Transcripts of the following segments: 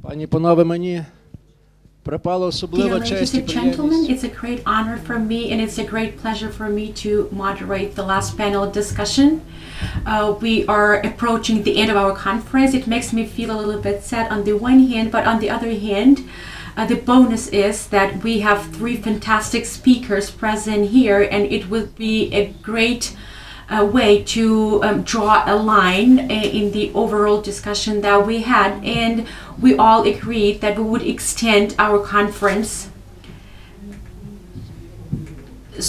Пані, панове, мені припала особлива честь і Dear ladies and gentlemen, приємність it's a great honor for me and it's a great pleasure for me to moderate the last panel discussion. We are approaching the end of our conference. It makes me feel a little bit sad on the one hand, but on the other hand, the bonus is that we have three fantastic speakers present here, and it will be a great way to draw a line in the overall discussion that we had, and we all agreed that we would extend our conference.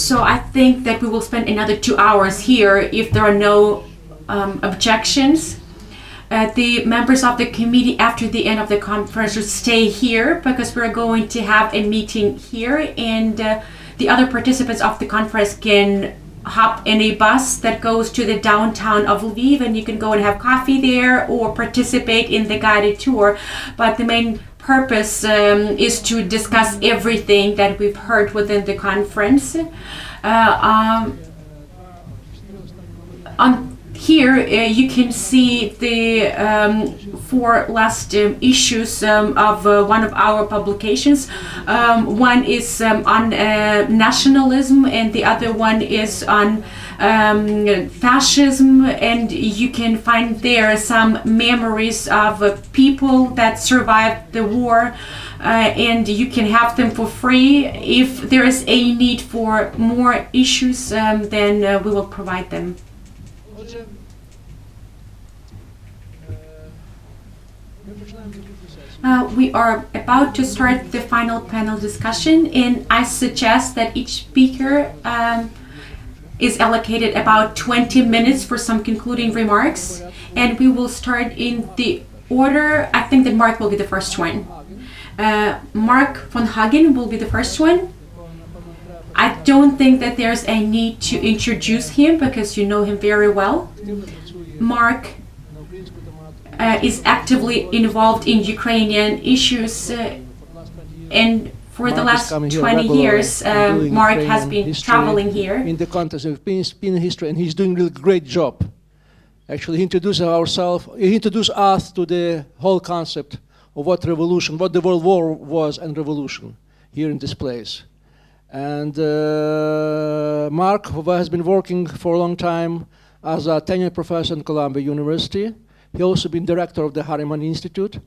So I think that we will spend another 2 hours here if there are no objections. The members of the committee after the end of the conference should stay here because we're going to have a meeting here, and the other participants of the conference can hop in a bus that goes to the downtown of Lviv, and you can go and have coffee there or participate in the guided tour. But the main purpose is to discuss everything that we've heard within the conference. Here you can see the four last issues of one of our publications. One is on nationalism, and the other one is on fascism, and you can find there some memories of people that survived the war, and you can have them for free. If there is a need for more issues, then we will provide them. We are about to start the final panel discussion, and I suggest that each speaker is allocated about 20 minutes for some concluding remarks, and we will start in the order. I think that Mark will be the first one. Mark von Hagen will be the first one. I don't think that there's a need to introduce him because you know him very well. Mark is actively involved in Ukrainian issues, and for the last 20 years, Mark has been traveling here. In the context of European history, and he's doing a really great job. Actually, he introduced us to the whole concept of what revolution, what the World War was and revolution here in this place. And Mark has been working for a long time as a tenured professor at Columbia University. He also been director of the Harriman Institute.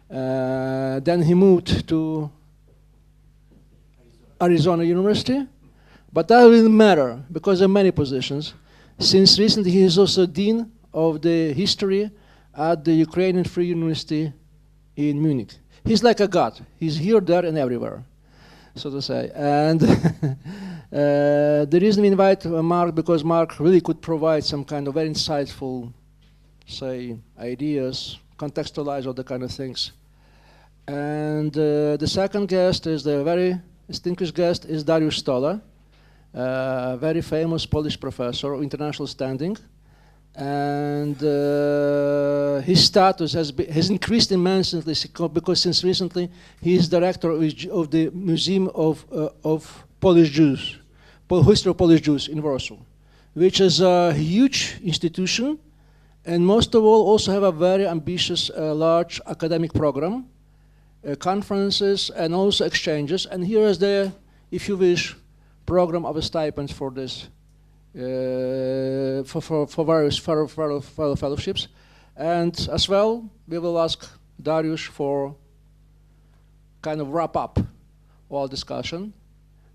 Then he moved to Arizona University, but that didn't matter because there are many positions. Since recently, he is also dean of the history at the Ukrainian Free University in Munich. He's like a god. He's here, there, and everywhere, so to say. And the reason we invite Mark because Mark really could provide some kind of very insightful, say, ideas, contextualize all the kind of things. And the second guest is the very distinguished guest is Dariusz Stola, a very famous Polish professor of international standing. And his status has increased immensely because since recently he is director of the Museum of Polish Jews, History of Polish Jews in Warsaw, which is a huge institution. And most of all, also have a very ambitious, large academic program, conferences, and also exchanges. And here is the, if you wish, program of a stipends for this, for various fellowships. And as well, we will ask Dariusz for kind of wrap up all discussion.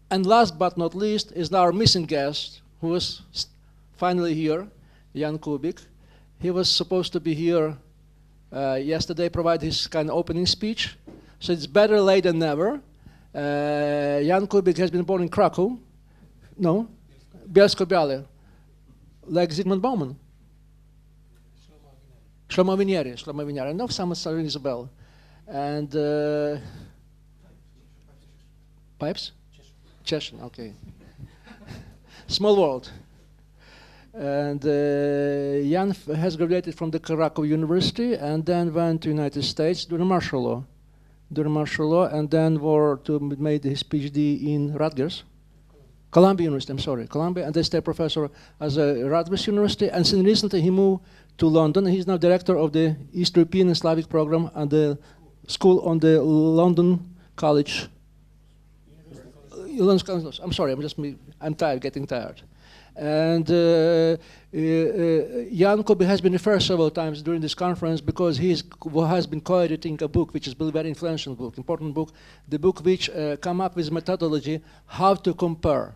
And last but not least is our missing guest, who is finally here, Jan Kubik. He was supposed to be here yesterday, provide his kind of opening speech. So it's better late than never. Jan Kubik has been born in Krakow. No? Bielsko-Biale. Like Zygmunt Bauman. Shlomo Winiary. No, some rings a bell. And Pipes? Chechen, okay. Small world. And Jan has graduated from the Krakow University and then went to United States during martial law, and then made his PhD in Columbia University, and then stayed professor as a Rutgers University, and since recently he moved to London. He's now director of the East European and Slavic program at the school on the London College. I'm sorry, I'm tired, getting tired. And Jan Kubik has been referred several times during this conference because he has been co-editing a book, which is a very influential book, important book, the book which come up with methodology how to compare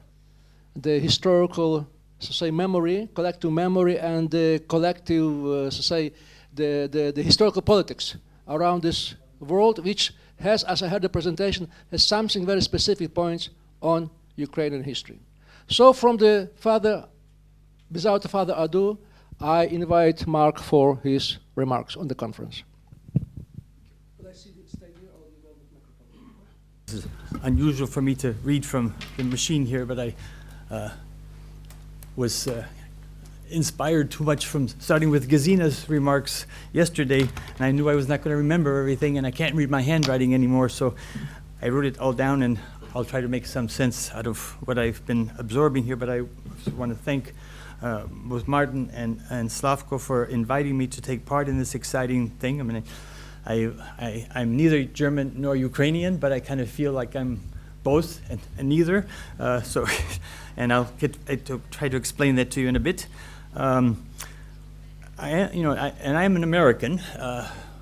the historical, so say, memory, collective memory, and the collective, so say, the historical politics around this world, which has, as I heard the presentation, has something very specific points on Ukrainian history. So from the without further ado, I invite Mark for his remarks on the conference. This is unusual for me to read from the machine here, but I was inspired too much from starting with Gesina's remarks yesterday, and I knew I was not going to remember everything, and I can't read my handwriting anymore, so I wrote it all down, and I'll try to make some sense out of what I've been absorbing here. But I want to thank both Martin and Slavko for inviting me to take part in this exciting thing. I mean, I'm neither German nor Ukrainian, but I kind of feel like I'm both and neither. So, and I'll to try to explain that to you in a bit. I'm an American,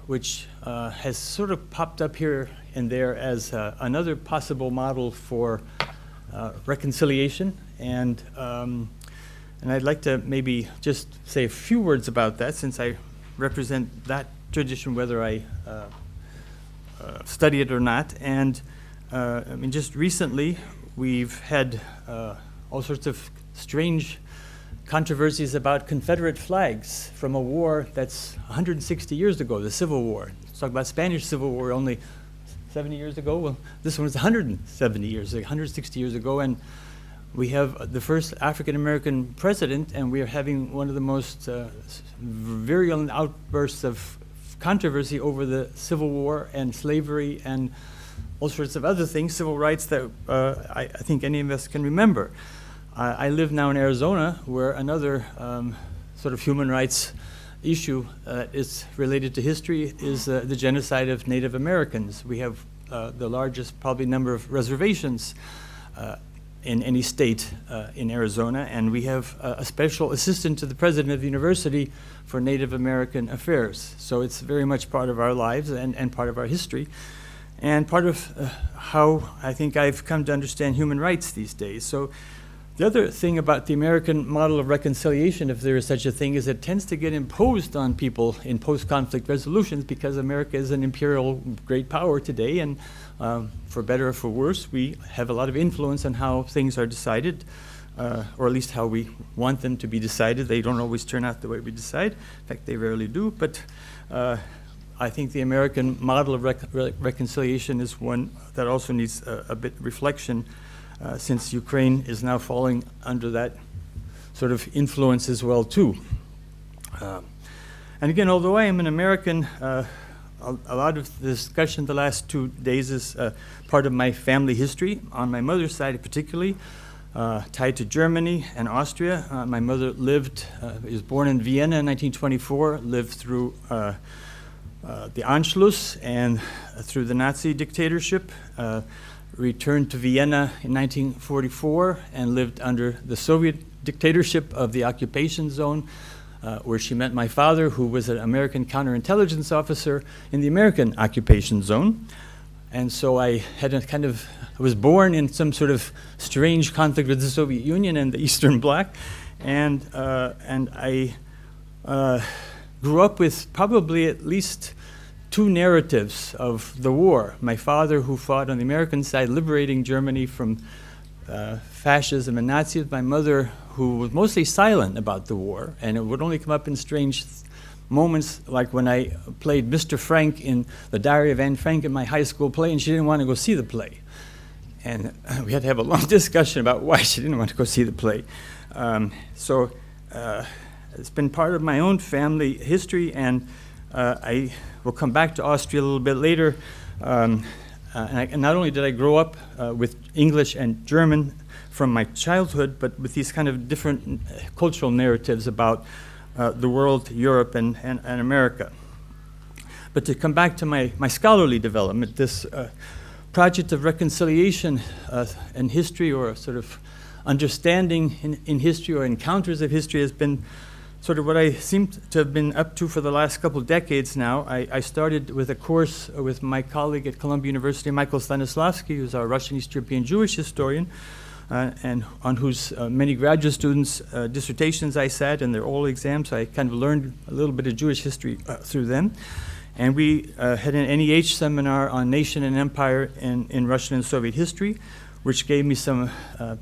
which has sort of popped up here and there as another possible model for reconciliation, and I'd like to maybe just say a few words about that, since I represent that tradition, whether I study it or not. And I mean, just recently we've had all sorts of strange controversies about Confederate flags from a war that's 160 years ago, the Civil War. Let's talk about Spanish Civil War only 70 years ago. Well, this one was 170 years, 160 years ago, and we have the first African-American president, and we are having one of the most virulent outbursts of controversy over the Civil War and slavery and all sorts of other things, civil rights, that I think any of us can remember. I live now in Arizona, where another sort of human rights issue is related to history is the genocide of Native Americans. We have the largest probably number of reservations in any state in Arizona, and we have a special assistant to the president of the university for Native American affairs. So it's very much part of our lives and part of our history, and part of how I think I've come to understand human rights these days. So the other thing about the American model of reconciliation, if there is such a thing, is it tends to get imposed on people in post-conflict resolutions, because America is an imperial great power today, and for better or for worse, we have a lot of influence on how things are decided, or at least how we want them to be decided. They don't always turn out the way we decide. In fact, they rarely do. But I think the American model of reconciliation is one that also needs a bit of reflection, since Ukraine is now falling under that sort of influence as well, too. And again, although I am an American, a lot of the discussion the last 2 days is part of my family history, on my mother's side particularly, tied to Germany and Austria. My mother was born in Vienna in 1924, lived through the Anschluss and through the Nazi dictatorship, returned to Vienna in 1944 and lived under the Soviet dictatorship of the occupation zone, where she met my father, who was an American counterintelligence officer in the American occupation zone. And so I was born in some sort of strange conflict with the Soviet Union and the Eastern Bloc, and I grew up with probably at least 2 narratives of the war. My father, who fought on the American side, liberating Germany from fascism and Nazis. My mother, who was mostly silent about the war, and it would only come up in strange moments, like when I played Mr. Frank in the Diary of Anne Frank in my high school play, and she didn't want to go see the play. And we had to have a long discussion about why she didn't want to go see the play. So it's been part of my own family history, and I will come back to Austria a little bit later. And not only did I grow up with English and German from my childhood, but with these kind of different cultural narratives about the world, Europe, and America. But to come back to my scholarly development, this project of reconciliation in history, or a sort of understanding in history, or encounters of history, has been sort of what I seem to have been up to for the last couple of decades now. I started with a course with my colleague at Columbia University, Michael Stanislavski, who's our Russian East European Jewish historian, and on whose many graduate students' dissertations I sat in their oral exams. So I kind of learned a little bit of Jewish history through them. And we had an NEH seminar on nation and empire in Russian and Soviet history, which gave me some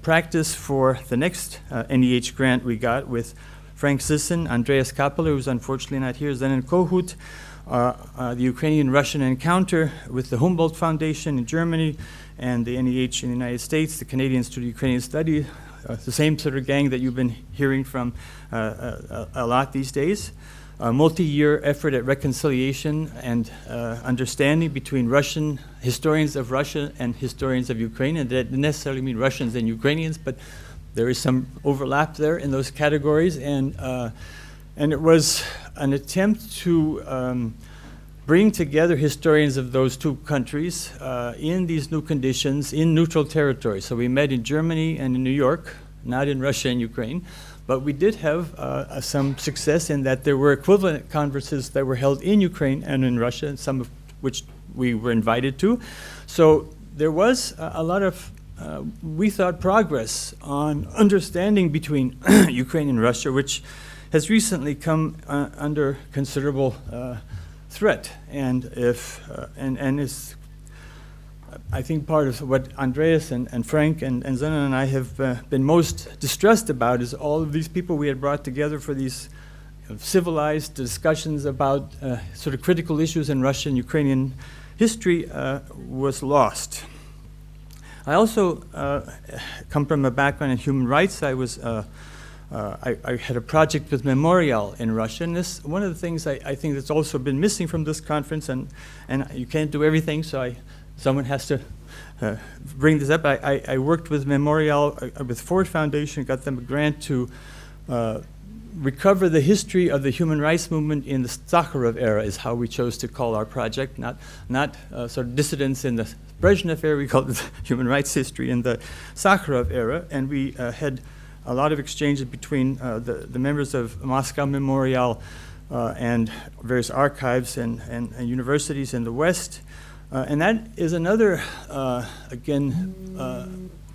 practice for the next NEH grant we got with Frank Sisson, Andreas Kappeler, who's unfortunately not here, Zenon Kohut, the Ukrainian-Russian encounter with the Humboldt Foundation in Germany, and the NEH in the United States, the Canadian Institute of Ukrainian Study, the same sort of gang that you've been hearing from a lot these days. A multi-year effort at reconciliation and understanding between Russian historians of Russia and historians of Ukraine, and that doesn't necessarily mean Russians and Ukrainians, but there is some overlap there in those categories, and it was an attempt to bring together historians of those two countries in these new conditions in neutral territory. So we met in Germany and in New York, not in Russia and Ukraine, but we did have some success in that there were equivalent conferences that were held in Ukraine and in Russia, and some of which we were invited to. So there was a lot of we thought progress on understanding between Ukraine and Russia, which has recently come under considerable threat, and is, I think, part of what Andreas and Frank and Zenon and I have been most distressed about is all of these people we had brought together for these civilized discussions about sort of critical issues in Russian Ukrainian history was lost. I also come from a background in human rights. I had a project with Memorial in Russia, and this one of the things I think that's also been missing from this conference, and you can't do everything, so someone has to bring this up. I worked with Memorial, with Ford Foundation, got them a grant to recover the history of the human rights movement in the Sakharov era, is how we chose to call our project, not sort of dissidents in the Brezhnev era. We called it human rights history in the Sakharov era, and we had a lot of exchanges between the members of Moscow Memorial and various archives and universities in the West. And that is another,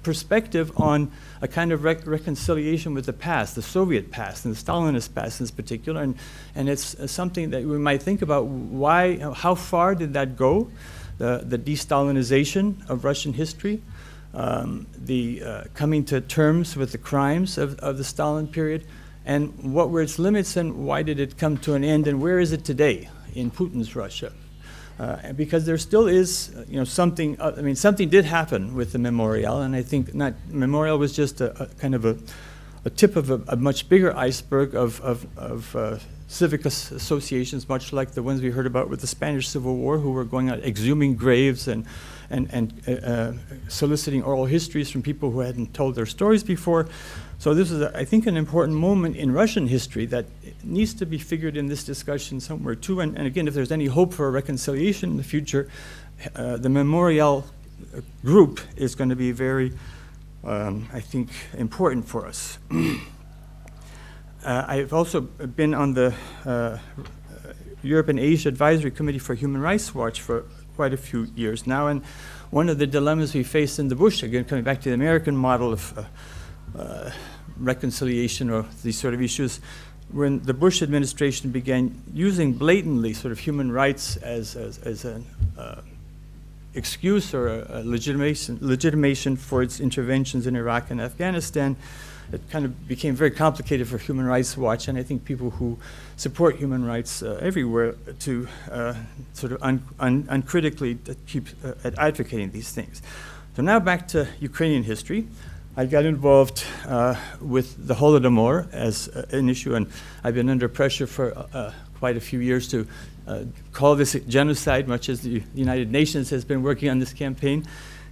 perspective on a kind of reconciliation with the past, the Soviet past and the Stalinist past in particular. And it's something that we might think about how far did that go, the de-Stalinization of Russian history, the coming to terms with the crimes of the Stalin period, and what were its limits and why did it come to an end, and where is it today in Putin's Russia? Because there still is, something. Something did happen with the Memorial, and I think Memorial was just a kind of a tip of a much bigger iceberg of civic associations, much like the ones we heard about with the Spanish Civil War, who were going out exhuming graves and soliciting oral histories from people who hadn't told their stories before. So this is, I think, an important moment in Russian history that needs to be figured in this discussion somewhere too. And again, if there's any hope for a reconciliation in the future, the Memorial group is going to be very, I think, important for us. I've also been on the Europe and Asia Advisory Committee for Human Rights Watch for quite a few years now, and one of the dilemmas we faced in the Bush, again coming back to the American model of reconciliation or these sort of issues, when the Bush administration began using blatantly sort of human rights as an excuse or a legitimation for its interventions in Iraq and Afghanistan, it kind of became very complicated for Human Rights Watch, and I think people who support human rights everywhere to sort of uncritically keep advocating these things. So now back to Ukrainian history. I got involved with the Holodomor as an issue, and I've been under pressure for quite a few years to call this genocide, much as the United Nations has been working on this campaign.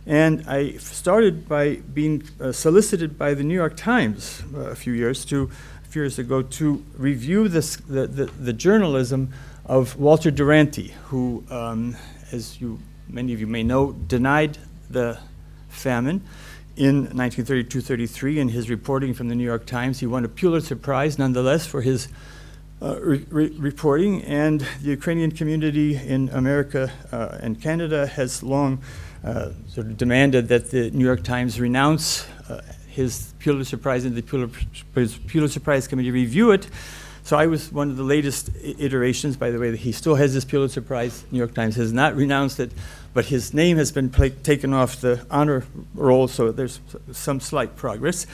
And I started by being solicited by the New York Times a few years ago to review the journalism of Walter Duranty, who, as many of you may know, denied the famine in 1932-33 in his reporting from the New York Times. He won a Pulitzer Prize, nonetheless, for his reporting, and the Ukrainian community in America and Canada has long sort of demanded that the New York Times renounce his Pulitzer Prize and the Pulitzer Prize Committee review it. So I was one of the latest iterations. By the way, he still has his Pulitzer Prize. New York Times has not renounced it, but his name has been taken off the honor roll, so there's some slight progress.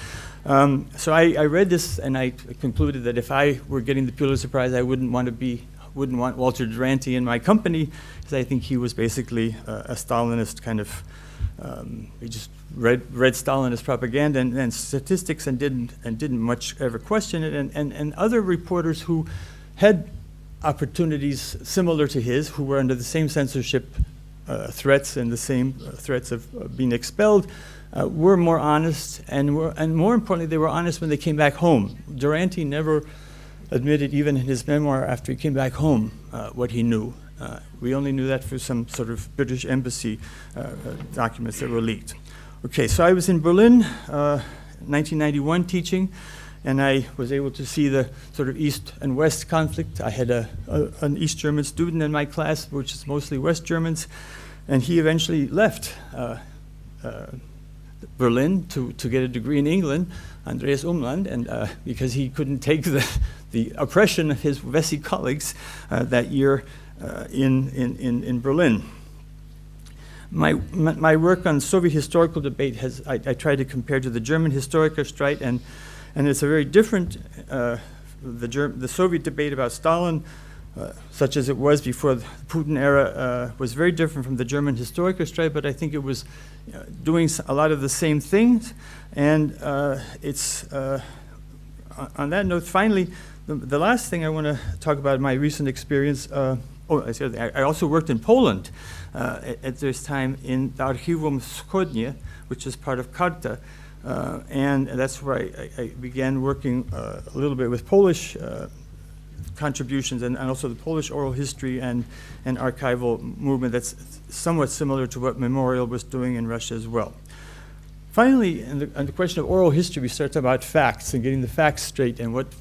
So I read this and I concluded that if I were getting the Pulitzer Prize, I wouldn't want Walter Duranty in my company, because I think he was basically a Stalinist kind of. He just read Stalinist propaganda and statistics and didn't much ever question it. And other reporters who had opportunities similar to his, who were under the same censorship threats and the same threats of being expelled, were more honest, and more importantly, they were honest when they came back home. Duranty never admitted, even in his memoir after he came back home, what he knew. We only knew that through some sort of British embassy documents that were leaked. Okay, so I was in Berlin, 1991, teaching, and I was able to see the sort of East and West conflict. I had an East German student in my class, which is mostly West Germans, and he eventually left Berlin to get a degree in England, Andreas Umland, and because he couldn't take the oppression of his Wessi colleagues that year in Berlin. My work on Soviet historical debate I tried to compare to the German Historikerstreit, and it's a very different, the Soviet debate about Stalin, such as it was before the Putin era, was very different from the German Historikerstreit, but I think it was doing a lot of the same things. And it's, on that note, finally, the last thing I want to talk about my recent experience, I also worked in Poland at this time in the Archiwum Wschodnie, which is part of Karta, and that's where I began working a little bit with Polish contributions and also the Polish oral history and archival movement that's somewhat similar to what Memorial was doing in Russia as well. Finally, on the question of oral history, we start about facts and getting the facts straight and what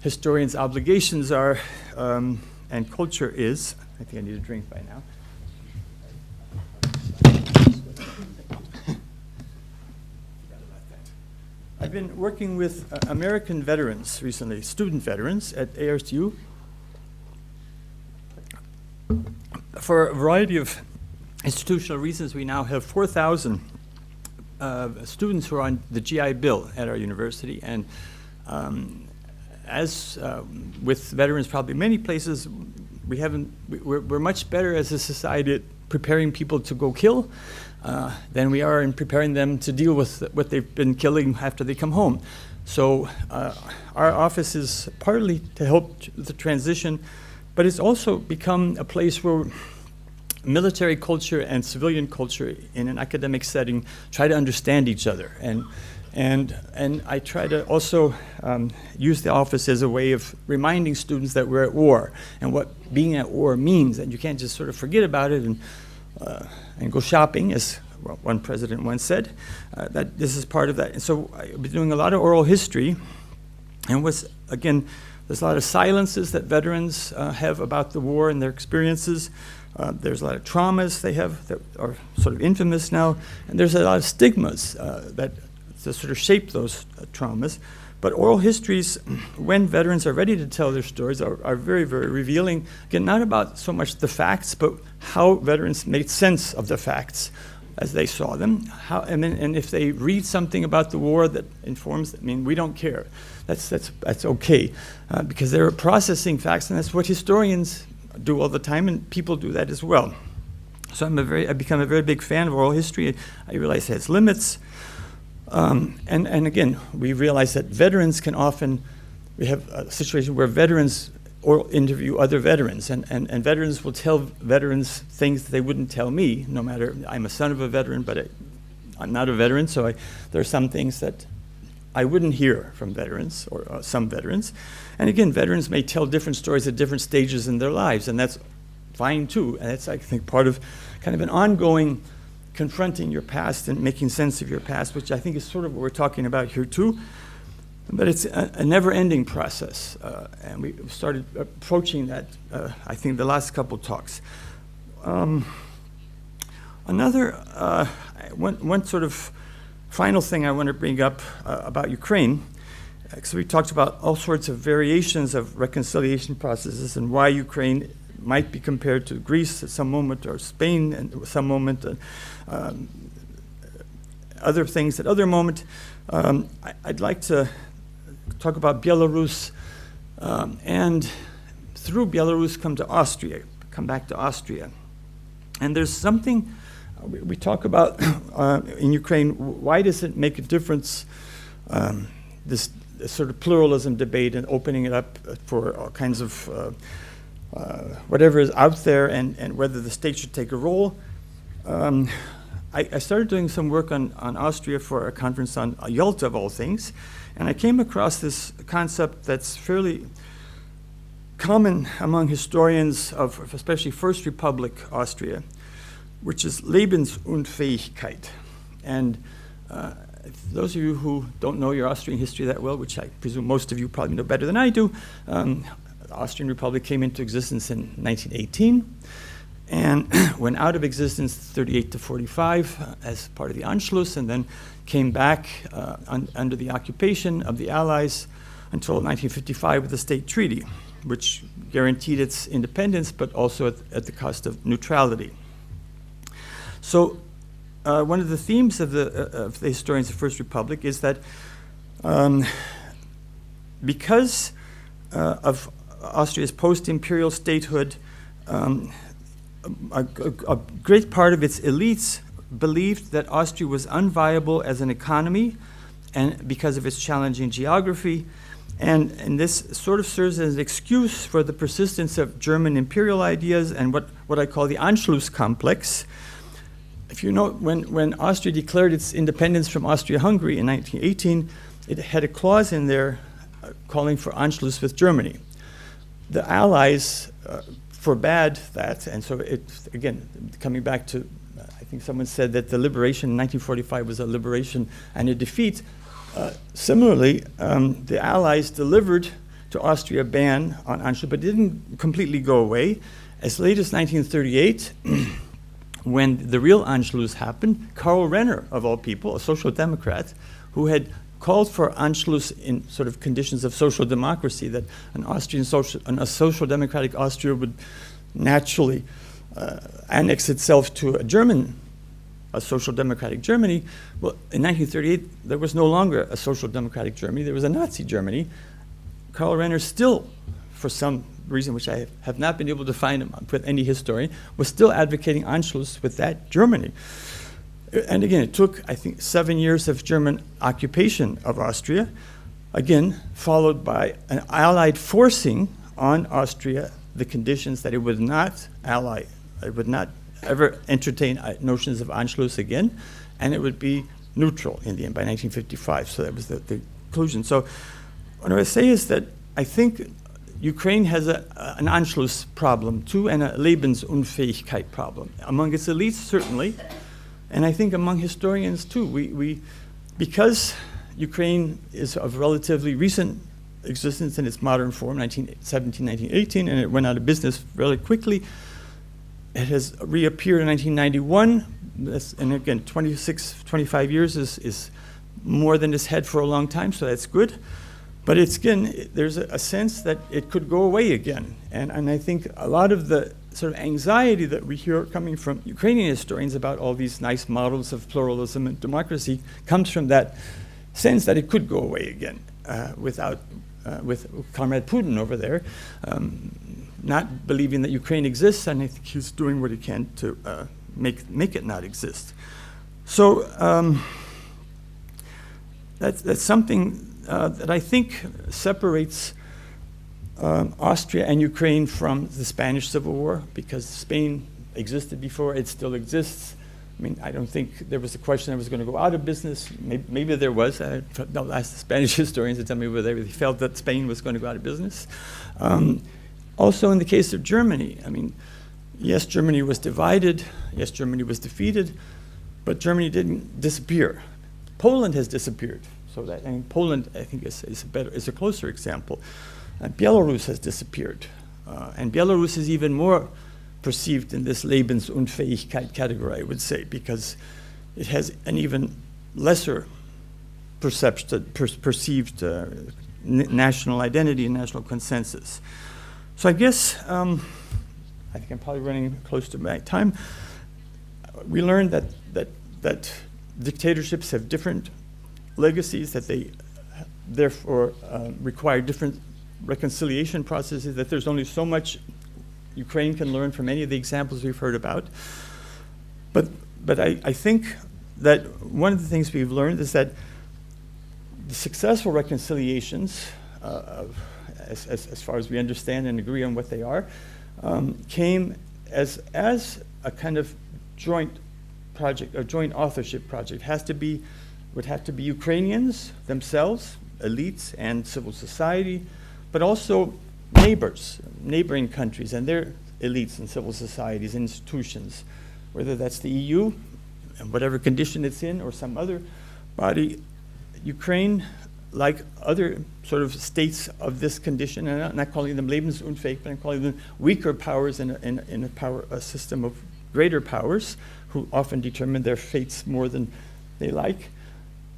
historians' obligations are and culture is. I think I need a drink by now. I've been working with American veterans recently, student veterans at ARSU, for a variety of institutional reasons. We now have 4,000 students who are on the GI Bill at our university, and as with veterans probably many places, we're much better as a society at preparing people to go kill than we are in preparing them to deal with what they've been killing after they come home. So our office is partly to help the transition, but it's also become a place where military culture and civilian culture in an academic setting try to understand each other. And I try to also use the office as a way of reminding students that we're at war and what being at war means, and you can't just sort of forget about it and go shopping, as one president once said. That this is part of that. And so I've been doing a lot of oral history, and again, there's a lot of silences that veterans have about the war and their experiences. There's a lot of traumas they have that are sort of infamous now, and there's a lot of stigmas that sort of shape those traumas. But oral histories, when veterans are ready to tell their stories, are very, very revealing. Again, not about so much the facts, but how veterans made sense of the facts as they saw them. And if they read something about the war that informs them, I mean, we don't care. That's okay, because they're processing facts, and that's what historians do all the time, and people do that as well. So I've become a very big fan of oral history. I realize it has limits. And again, we realize that veterans can often, we have a situation where veterans interview other veterans, and veterans will tell veterans things that they wouldn't tell me, no matter, I'm a son of a veteran, but I'm not a veteran, so there are some things that I wouldn't hear from veterans or some veterans. And again, veterans may tell different stories at different stages in their lives, and that's fine too. And that's, I think, part of kind of an ongoing confronting your past and making sense of your past, which I think is sort of what we're talking about here too. But it's a never-ending process, and we started approaching that, I think, the last couple talks. One sort of final thing I want to bring up about Ukraine, because we talked about all sorts of variations of reconciliation processes and why Ukraine might be compared to Greece at some moment, or Spain at some moment, other things at other moment. I'd like to talk about Belarus, and through Belarus come back to Austria. And there's something we talk about in Ukraine. Why does it make a difference, this sort of pluralism debate and opening it up for all kinds of whatever is out there, and whether the state should take a role? I started doing some work on Austria for a conference on Yalta, of all things, and I came across this concept that's fairly common among historians of especially First Republic Austria, which is Lebensunfähigkeit. And those of you who don't know your Austrian history that well, which I presume most of you probably know better than I do, the Austrian Republic came into existence in 1918 and went out of existence 38 to 45 as part of the Anschluss, and then came back under the occupation of the Allies until 1955 with the State Treaty, which guaranteed its independence, but also at the cost of neutrality. So one of the themes of the historians of the First Republic is that because of Austria's post-imperial statehood, a great part of its elites believed that Austria was unviable as an economy, and because of its challenging geography, and this sort of serves as an excuse for the persistence of German imperial ideas and what I call the Anschluss complex. If you know, when Austria declared its independence from Austria-Hungary in 1918, it had a clause in there calling for Anschluss with Germany. The Allies forbade that, and so again, coming back to, I think someone said that the liberation in 1945 was a liberation and a defeat. Similarly, the Allies delivered to Austria a ban on Anschluss, but it didn't completely go away. As late as 1938, when the real Anschluss happened, Karl Renner, of all people, a social democrat, who had called for Anschluss in sort of conditions of social democracy, that a social democratic Austria would naturally annex itself to a social democratic Germany. Well, in 1938, there was no longer a social democratic Germany, there was a Nazi Germany. Karl Renner still, for some reason which I have not been able to find with any historian, was still advocating Anschluss with that Germany. And again, it took, I think, 7 years of German occupation of Austria, again, followed by an Allied forcing on Austria the conditions that it would not ever entertain notions of Anschluss again, and it would be neutral in the end by 1955. So that was the conclusion. So what I say is that I think Ukraine has an Anschluss problem too, and a Lebensunfähigkeit problem. Among its elites, certainly, and I think among historians too. Because Ukraine is of relatively recent existence in its modern form, 1917, 1918, and it went out of business really quickly. It has reappeared in 1991, and again, 25 years is more than it's had for a long time, so that's good. But it's, again, there's a sense that it could go away again. And I think a lot of the sort of anxiety that we hear coming from Ukrainian historians about all these nice models of pluralism and democracy comes from that sense that it could go away again with Comrade Putin over there, not believing that Ukraine exists, and I think he's doing what he can to make it not exist. So that's something that I think separates Austria and Ukraine from the Spanish Civil War, because Spain existed before, it still exists. I mean, I don't think there was a question that was going to go out of business. Maybe there was. I'll ask the Spanish historians to tell me whether they felt that Spain was going to go out of business. Also, in the case of Germany, I mean, yes, Germany was divided. Yes, Germany was defeated, but Germany didn't disappear. Poland has disappeared. So that, I mean, Poland, I think, is a closer example. Belarus has disappeared, and Belarus is even more perceived in this Lebensunfähigkeit category, I would say, because it has an even lesser perceived national identity and national consensus. So I guess, I think I'm probably running close to my time. We learned that dictatorships have different legacies, that they therefore require different reconciliation processes, that there's only so much Ukraine can learn from any of the examples we've heard about. But I think that one of the things we've learned is that the successful reconciliations, as far as we understand and agree on what they are, came as a kind of joint project, a joint authorship project. Would have to be Ukrainians themselves, elites and civil society, but also neighboring countries and their elites and civil societies, institutions, whether that's the EU, and whatever condition it's in, or some other body. Ukraine, like other sort of states of this condition, and I'm not calling them lebensunfähig, but I'm calling them weaker powers in a system of greater powers, who often determine their fates more than they like.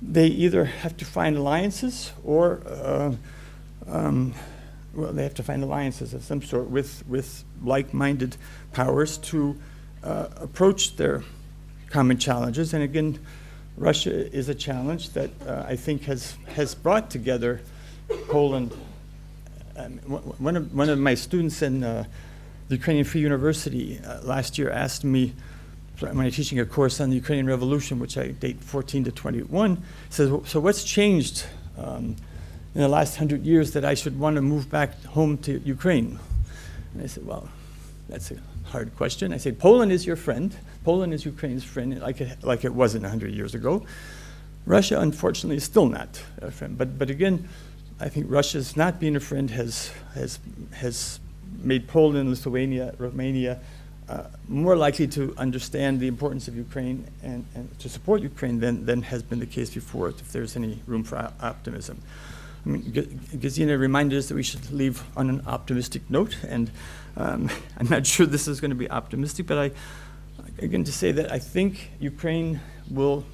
They either have to find alliances or well, they have to find alliances of some sort with like-minded powers to approach their common challenges. And again, Russia is a challenge that I think has brought together Poland. One of my students in the Ukrainian Free University last year asked me, when I was teaching a course on the Ukrainian Revolution, which I date 14 to 21, says, so what's changed in the last 100 years that I should want to move back home to Ukraine? And I said, well, that's a hard question. I said, Poland is your friend. Poland is Ukraine's friend, like it wasn't 100 years ago. Russia, unfortunately, is still not a friend. But again, I think Russia's not being a friend has made Poland, Lithuania, Romania more likely to understand the importance of Ukraine and to support Ukraine than has been the case before, if there's any room for optimism. I mean, Gesine reminded us that we should leave on an optimistic note, and I'm not sure this is going to be optimistic, but again, to say that I think Ukraine will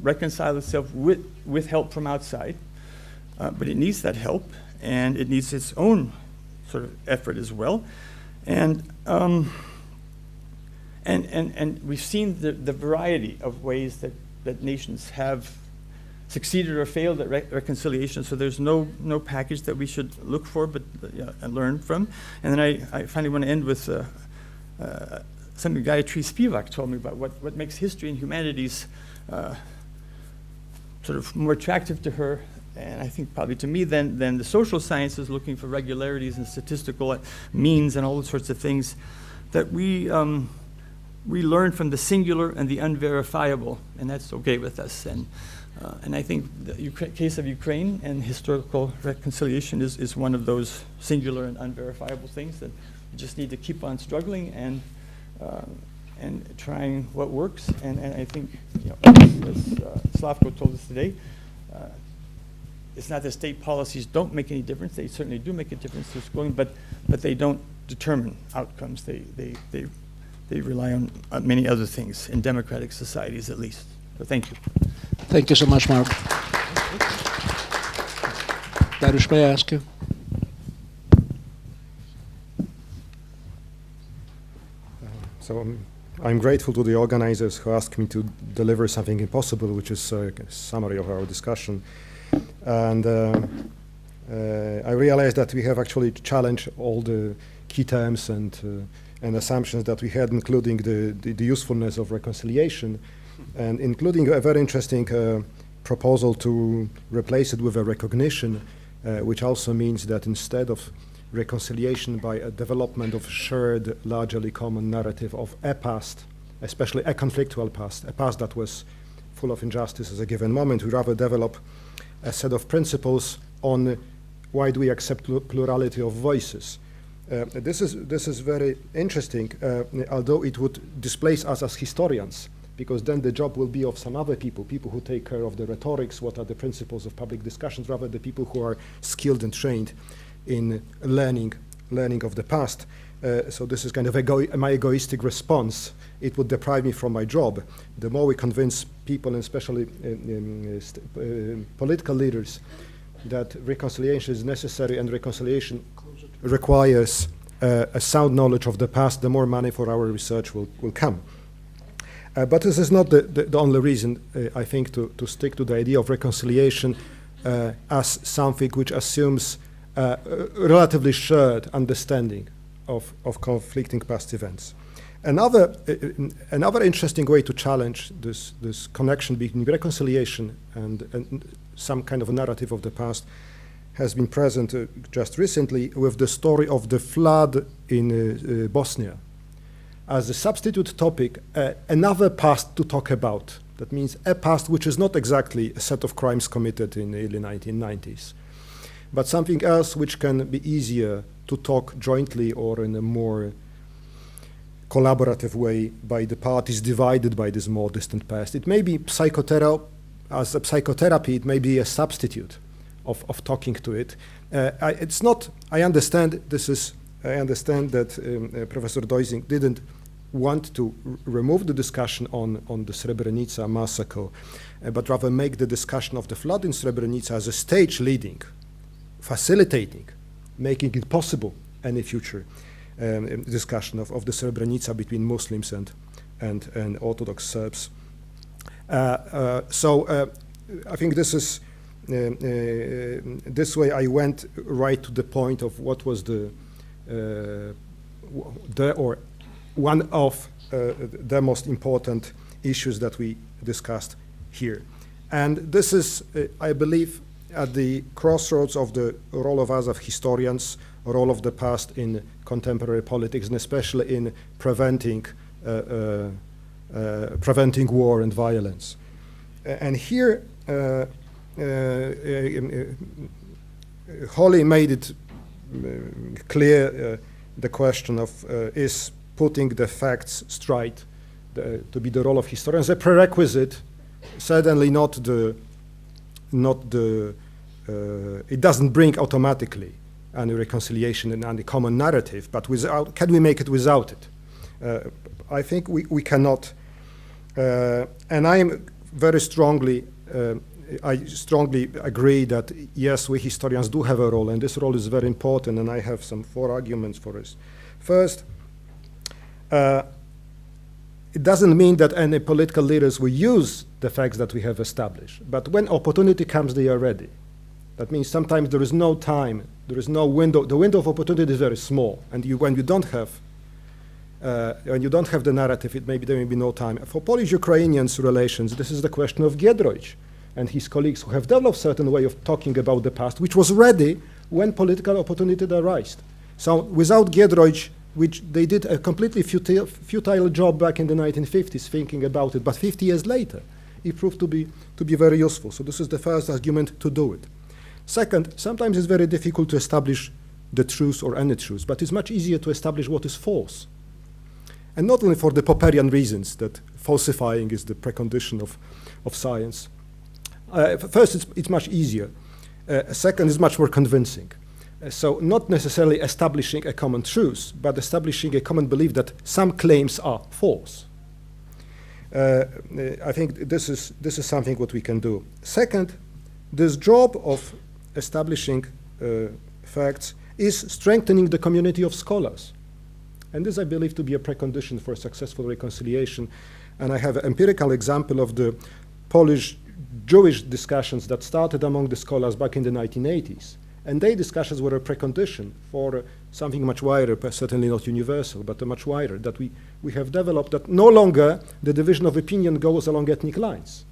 reconcile itself with help from outside, but it needs that help, and it needs its own sort of effort as well. And we've seen the variety of ways that nations have succeeded or failed at reconciliation, so there's no package that we should look for but and learn from. And then I finally want to end with something Gayatri Spivak told me about what makes history and humanities sort of more attractive to her, and I think probably to me, than the social sciences, looking for regularities and statistical means and all those sorts of things, that we learn from the singular and the unverifiable, and that's okay with us. And I think the case of Ukraine and historical reconciliation is one of those singular and unverifiable things that we just need to keep on struggling and trying what works. And I think, as Slavko told us today, it's not that state policies don't make any difference. They certainly do make a difference to schooling, but they don't determine outcomes. They rely on many other things in democratic societies, at least. So thank you. Thank you so much, Mark. Dariusz, may I ask you? So I'm grateful to the organizers who asked me to deliver something impossible, which is a summary of our discussion. And I realized that we have actually challenged all the key terms and assumptions that we had, including the usefulness of reconciliation, and including a very interesting proposal to replace it with a recognition, which also means that instead of reconciliation by a development of shared, largely common narrative of a past, especially a conflictual past, a past that was full of injustice at a given moment. We rather develop a set of principles on why do we accept plurality of voices. This is very interesting, although it would displace us as historians, because then the job will be of some other people who take care of the rhetorics, what are the principles of public discussions, rather the people who are skilled and trained in learning of the past. So this is kind of my egoistic response. It would deprive me from my job. The more we convince people, and especially political leaders, that reconciliation is necessary and reconciliation requires a sound knowledge of the past, the more money for our research will come. But this is not the only reason, I think, to stick to the idea of reconciliation as something which assumes a relatively shared understanding of conflicting past events. Another interesting way to challenge this connection between reconciliation and some kind of a narrative of the past has been present just recently with the story of the flood in Bosnia. As a substitute topic, another past to talk about. That means a past which is not exactly a set of crimes committed in the early 1990s, but something else which can be easier to talk jointly or in a more collaborative way by the parties divided by this more distant past. It may be psychotherapy, as a psychotherapy, it may be a substitute of talking to it. It's not, I understand that Professor Deusing didn't want to remove the discussion on the Srebrenica massacre, but rather make the discussion of the flood in Srebrenica as a stage leading, facilitating, making it possible any future discussion of the Srebrenica between Muslims and Orthodox Serbs. So I think this is this way I went right to the point of what was one of the most important issues that we discussed here. And this is, I believe, at the crossroads of the role of us as historians, role of the past in contemporary politics, and especially in preventing war and violence. And here, Holly made it clear the question of is putting the facts straight to be the role of historians a prerequisite, certainly not the it doesn't bring automatically any reconciliation and any common narrative, but can we make it without it? I think we cannot, and I strongly agree that yes, we historians do have a role, and this role is very important, and I have some 4 arguments for this. First, it doesn't mean that any political leaders will use the facts that we have established, but when opportunity comes, they are ready. That means sometimes there is no time, there is no window. The window of opportunity is very small, and when you don't have the narrative, there may be no time. For Polish-Ukrainians relations, this is the question of Grait and his colleagues who have developed a certain way of talking about the past, which was ready when political opportunity arose. So without Grait, which they did a completely futile job back in the 1950s thinking about it, but 50 years later, it proved to be very useful. So this is the first argument to do it. Second, sometimes it's very difficult to establish the truth or any truth, but it's much easier to establish what is false. And not only for the Popperian reasons that falsifying is the precondition of science. First, it's much easier. Second, it's much more convincing. So not necessarily establishing a common truth, but establishing a common belief that some claims are false. I think this is something what we can do. Second, this job of establishing facts is strengthening the community of scholars. And this I believe to be a precondition for successful reconciliation. And I have an empirical example of the Polish-Jewish discussions that started among the scholars back in the 1980s. And their discussions were a precondition for something much wider, certainly not universal, but a much wider, that we have developed, that no longer the division of opinion goes along ethnic lines.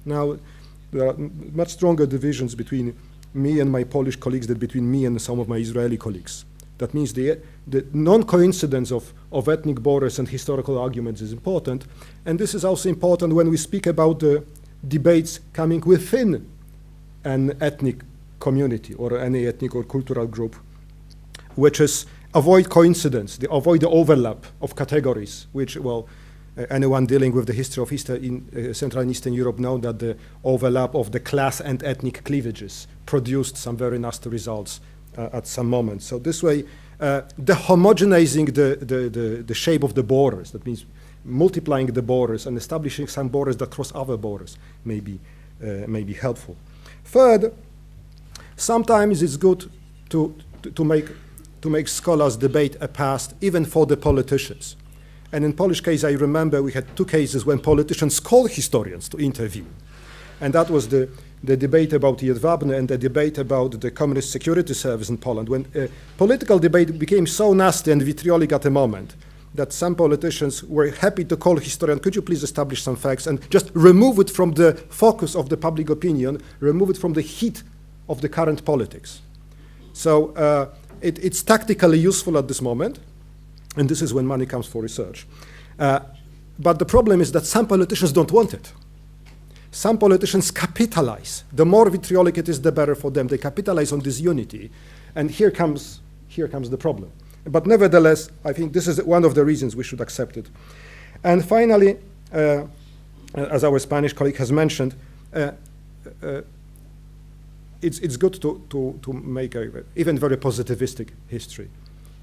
Now, there are much stronger divisions between me and my Polish colleagues than between me and some of my Israeli colleagues. That means the non-coincidence of ethnic borders and historical arguments is important. And this is also important when we speak about the debates coming within an ethnic community or any ethnic or cultural group, which is avoid coincidence, avoid the overlap of categories, which, well, anyone dealing with the history of in Central and Eastern Europe know that the overlap of the class and ethnic cleavages produced some very nasty results at some moment. So this way, dehomogenizing the shape of the borders, that means multiplying the borders and establishing some borders that cross other borders may be helpful. Third, sometimes it's good to make scholars debate a past even for the politicians. And in Polish case, I remember we had 2 cases when politicians called historians to interview. And that was the debate about Jedwabne and the debate about the Communist Security Service in Poland, when political debate became so nasty and vitriolic at the moment that some politicians were happy to call historian, could you please establish some facts and just remove it from the focus of the public opinion, remove it from the heat of the current politics. So it's tactically useful at this moment, and this is when money comes for research. But the problem is that some politicians don't want it. Some politicians capitalize. The more vitriolic it is, the better for them. They capitalize on this unity, and here comes the problem. But nevertheless, I think this is one of the reasons we should accept it. And finally, as our Spanish colleague has mentioned, it's good to make even very positivistic history,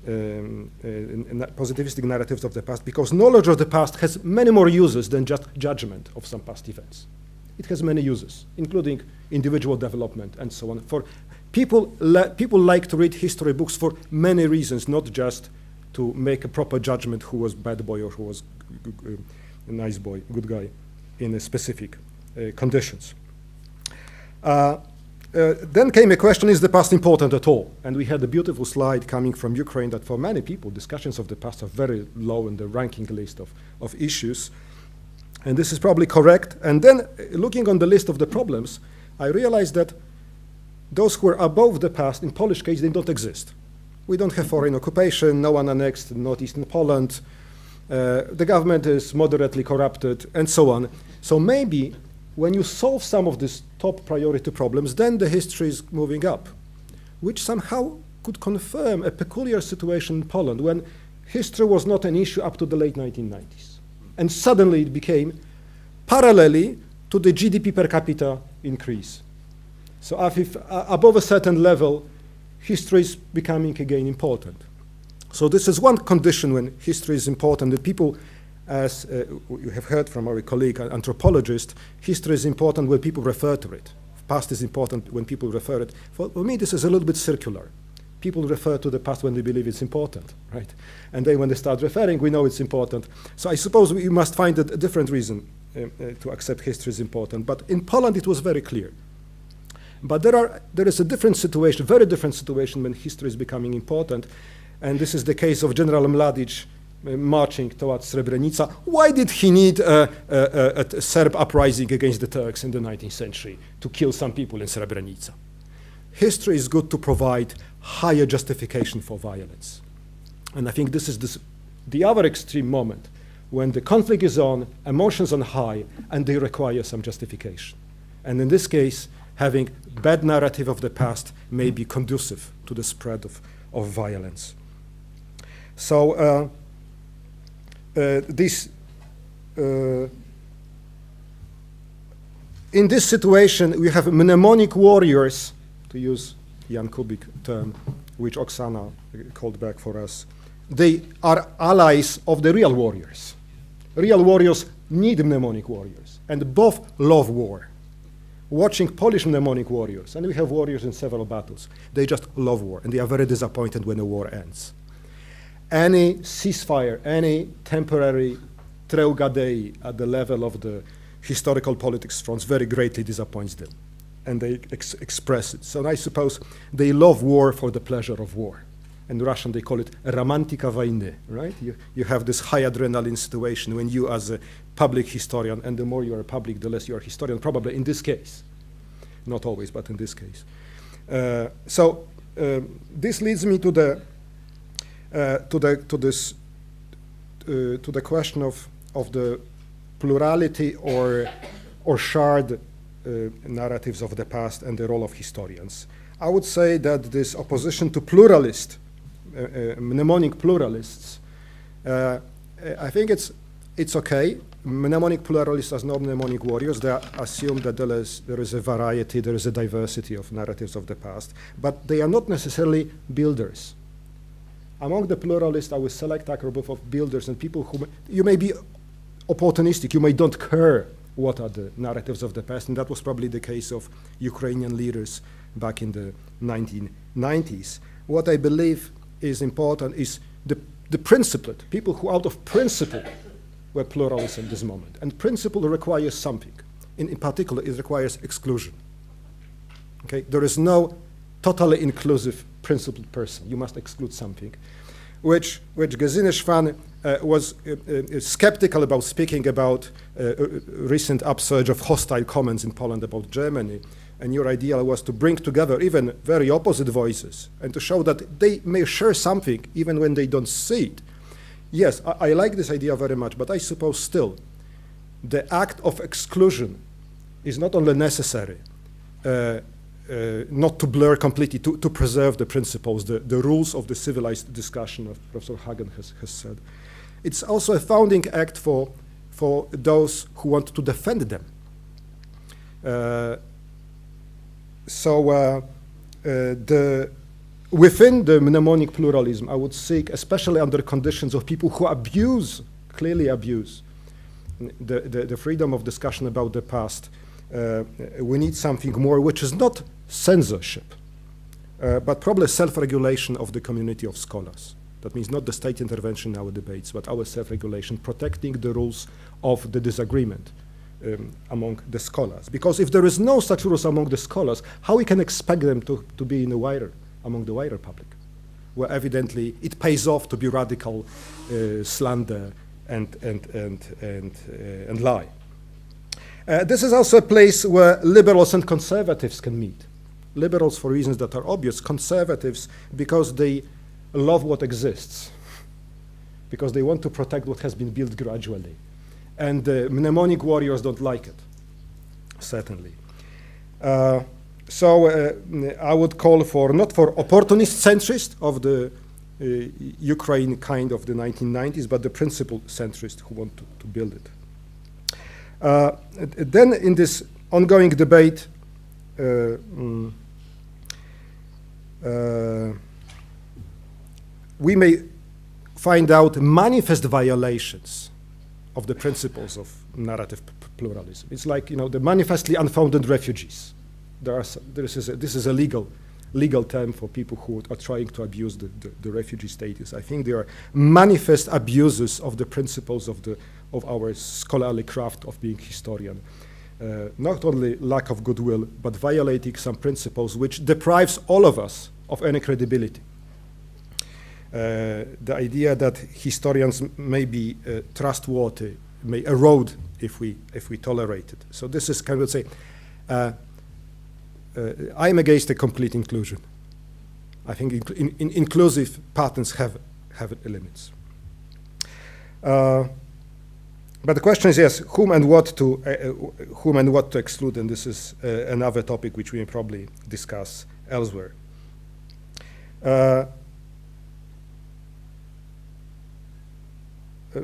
positivistic narratives of the past, because knowledge of the past has many more uses than just judgment of some past events. It has many uses, including individual development and so on. For people like to read history books for many reasons, not just to make a proper judgment who was bad boy or who was a nice boy, good guy, in a specific conditions. Then came a question, is the past important at all? And we had a beautiful slide coming from Ukraine that for many people, discussions of the past are very low in the ranking list of issues. And this is probably correct. And then looking on the list of the problems, I realized that those who are above the past, in Polish case, they don't exist. We don't have foreign occupation, no one annexed northeastern Poland, the government is moderately corrupted, and so on. So maybe when you solve some of these top priority problems, then the history is moving up, which somehow could confirm a peculiar situation in Poland when history was not an issue up to the late 1990s. And suddenly it became parallelly to the GDP per capita increase. So if above a certain level, history is becoming again important. So this is one condition when history is important. The people, as you have heard from our colleague, anthropologist, history is important when people refer to it. Past is important when people refer it. For me, this is a little bit circular. People refer to the past when they believe it's important, right? And then when they start referring, we know it's important. So I suppose we must find a different reason to accept history is important. But in Poland, it was very clear. But there is a different situation, very different situation when history is becoming important. And this is the case of General Mladic marching towards Srebrenica. Why did he need a Serb uprising against the Turks in the 19th century to kill some people in Srebrenica? History is good to provide higher justification for violence. And I think this is the other extreme moment when the conflict is on, emotions are high, and they require some justification. And in this case, having bad narrative of the past may be conducive to the spread of violence. So in this situation, we have mnemonic warriors, to use Jan Kubik term, which Oksana called back for us. They are allies of the real warriors. Real warriors need mnemonic warriors, and both love war. Watching Polish mnemonic warriors, and we have warriors in several battles, they just love war, and they are very disappointed when the war ends. Any ceasefire, any temporary treuga dei at the level of the historical politics fronts very greatly disappoints them, and they express it. So I suppose they love war for the pleasure of war. In Russian, they call it romantika wojny, right? You have this high adrenaline situation when you, as a public historian, and the more you are public, the less you are historian, probably in this case. Not always, but in this case. So this leads me to the to the question of the plurality or shared narratives of the past and the role of historians. I would say that this opposition to pluralist, mnemonic pluralists, I think it's okay. Mnemonic pluralists are not mnemonic warriors. They assume that there is a variety, there is a diversity of narratives of the past, but they are not necessarily builders. Among the pluralists, I will select a group of builders and people who you may be opportunistic, you may don't care what are the narratives of the past, and that was probably the case of Ukrainian leaders back in the 1990s. What I believe is important is the principled, people who out of principle were pluralists in this moment. And principle requires something. In particular, it requires exclusion. Okay? There is no totally inclusive principled person. You must exclude something, which Gesine Schwan was skeptical about speaking about recent upsurge of hostile comments in Poland about Germany. And your ideal was to bring together even very opposite voices and to show that they may share something even when they don't see it. Yes, I like this idea very much, but I suppose still the act of exclusion is not only necessary not to blur completely, to preserve the principles, the rules of the civilized discussion, as Professor Hagen has said. It's also a founding act for those who want to defend them. Within the mnemonic pluralism, I would seek, especially under conditions of people who clearly abuse the freedom of discussion about the past, we need something more, which is not censorship, but probably self-regulation of the community of scholars. That means not the state intervention in our debates, but our self-regulation, protecting the rules of the disagreement among the scholars. Because if there is no such rules among the scholars, how we can expect them to be among the wider public, where evidently it pays off to be radical, slander, and lie. This is also a place where liberals and conservatives can meet. Liberals for reasons that are obvious, conservatives because they love what exists, because they want to protect what has been built gradually. And mnemonic warriors don't like it, certainly. So I would call for, not for opportunist centrist of the Ukraine kind of the 1990s, but the principled centrist who want to build it. Then in this ongoing debate, we may find out manifest violations of the principles of narrative pluralism. It's like, the manifestly unfounded refugees. This is a legal term for people who are trying to abuse the refugee status. I think there are manifest abuses of the principles of our scholarly craft of being historian. Not only lack of goodwill, but violating some principles which deprives all of us of any credibility. The idea that historians may be trustworthy may erode if we tolerate it. So this is kind of say, I'm against a complete inclusion. I think inclusive patterns have limits. But the question is, yes, whom and what to exclude, and this is another topic which we may probably discuss elsewhere.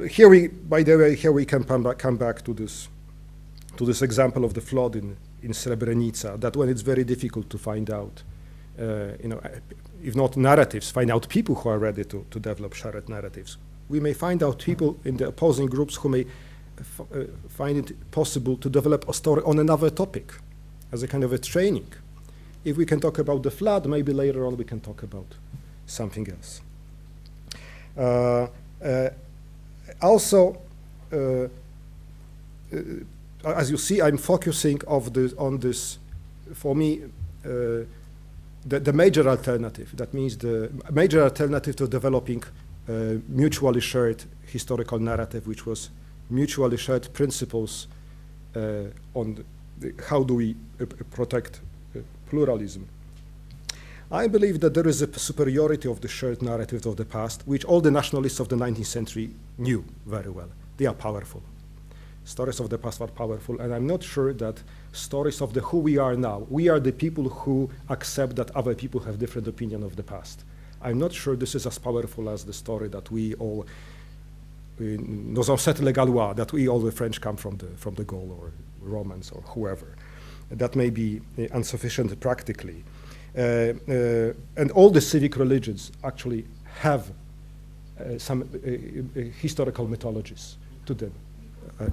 Here we can come back to this example of the flood in Srebrenica, that when it's very difficult to find out, if not narratives, find out people who are ready to develop shared narratives. We may find out people in the opposing groups who may find it possible to develop a story on another topic as a kind of a training. If we can talk about the flood, maybe later on we can talk about something else. Also, as you see, I'm focusing on this, for me, the major alternative. That means the major alternative to developing mutually shared historical narrative, which was mutually shared principles on how do we protect pluralism. I believe that there is a superiority of the shared narrative of the past, which all the nationalists of the 19th century knew very well. They are powerful. Stories of the past are powerful, and I'm not sure that stories of the who we are now, we are the people who accept that other people have different opinion of the past. I'm not sure this is as powerful as the story that we all, nos ancêtres les Gallois, that we all the French come from the Gaul or Romans or whoever. That may be insufficient practically. And all the civic religions actually have some historical mythologies to them.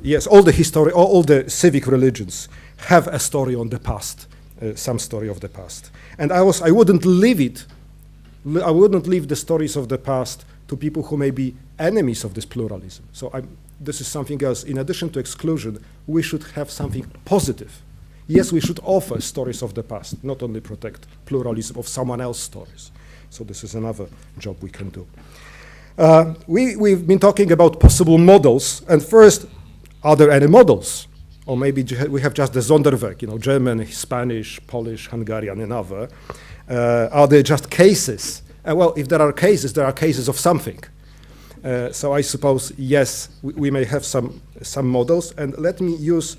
Yes, all the civic religions have a story on the past, some story of the past. And I wouldn't leave the stories of the past to people who may be enemies of this pluralism. So this is something else. In addition to exclusion, we should have something positive. Yes, we should offer stories of the past, not only protect pluralism of someone else's stories. So this is another job we can do. We've been talking about possible models, and first, are there any models? Or maybe we have just the Sonderwerk, German, Spanish, Polish, Hungarian, and other. Are they just cases? Well, if there are cases of something. So I suppose, yes, we may have some models, and let me use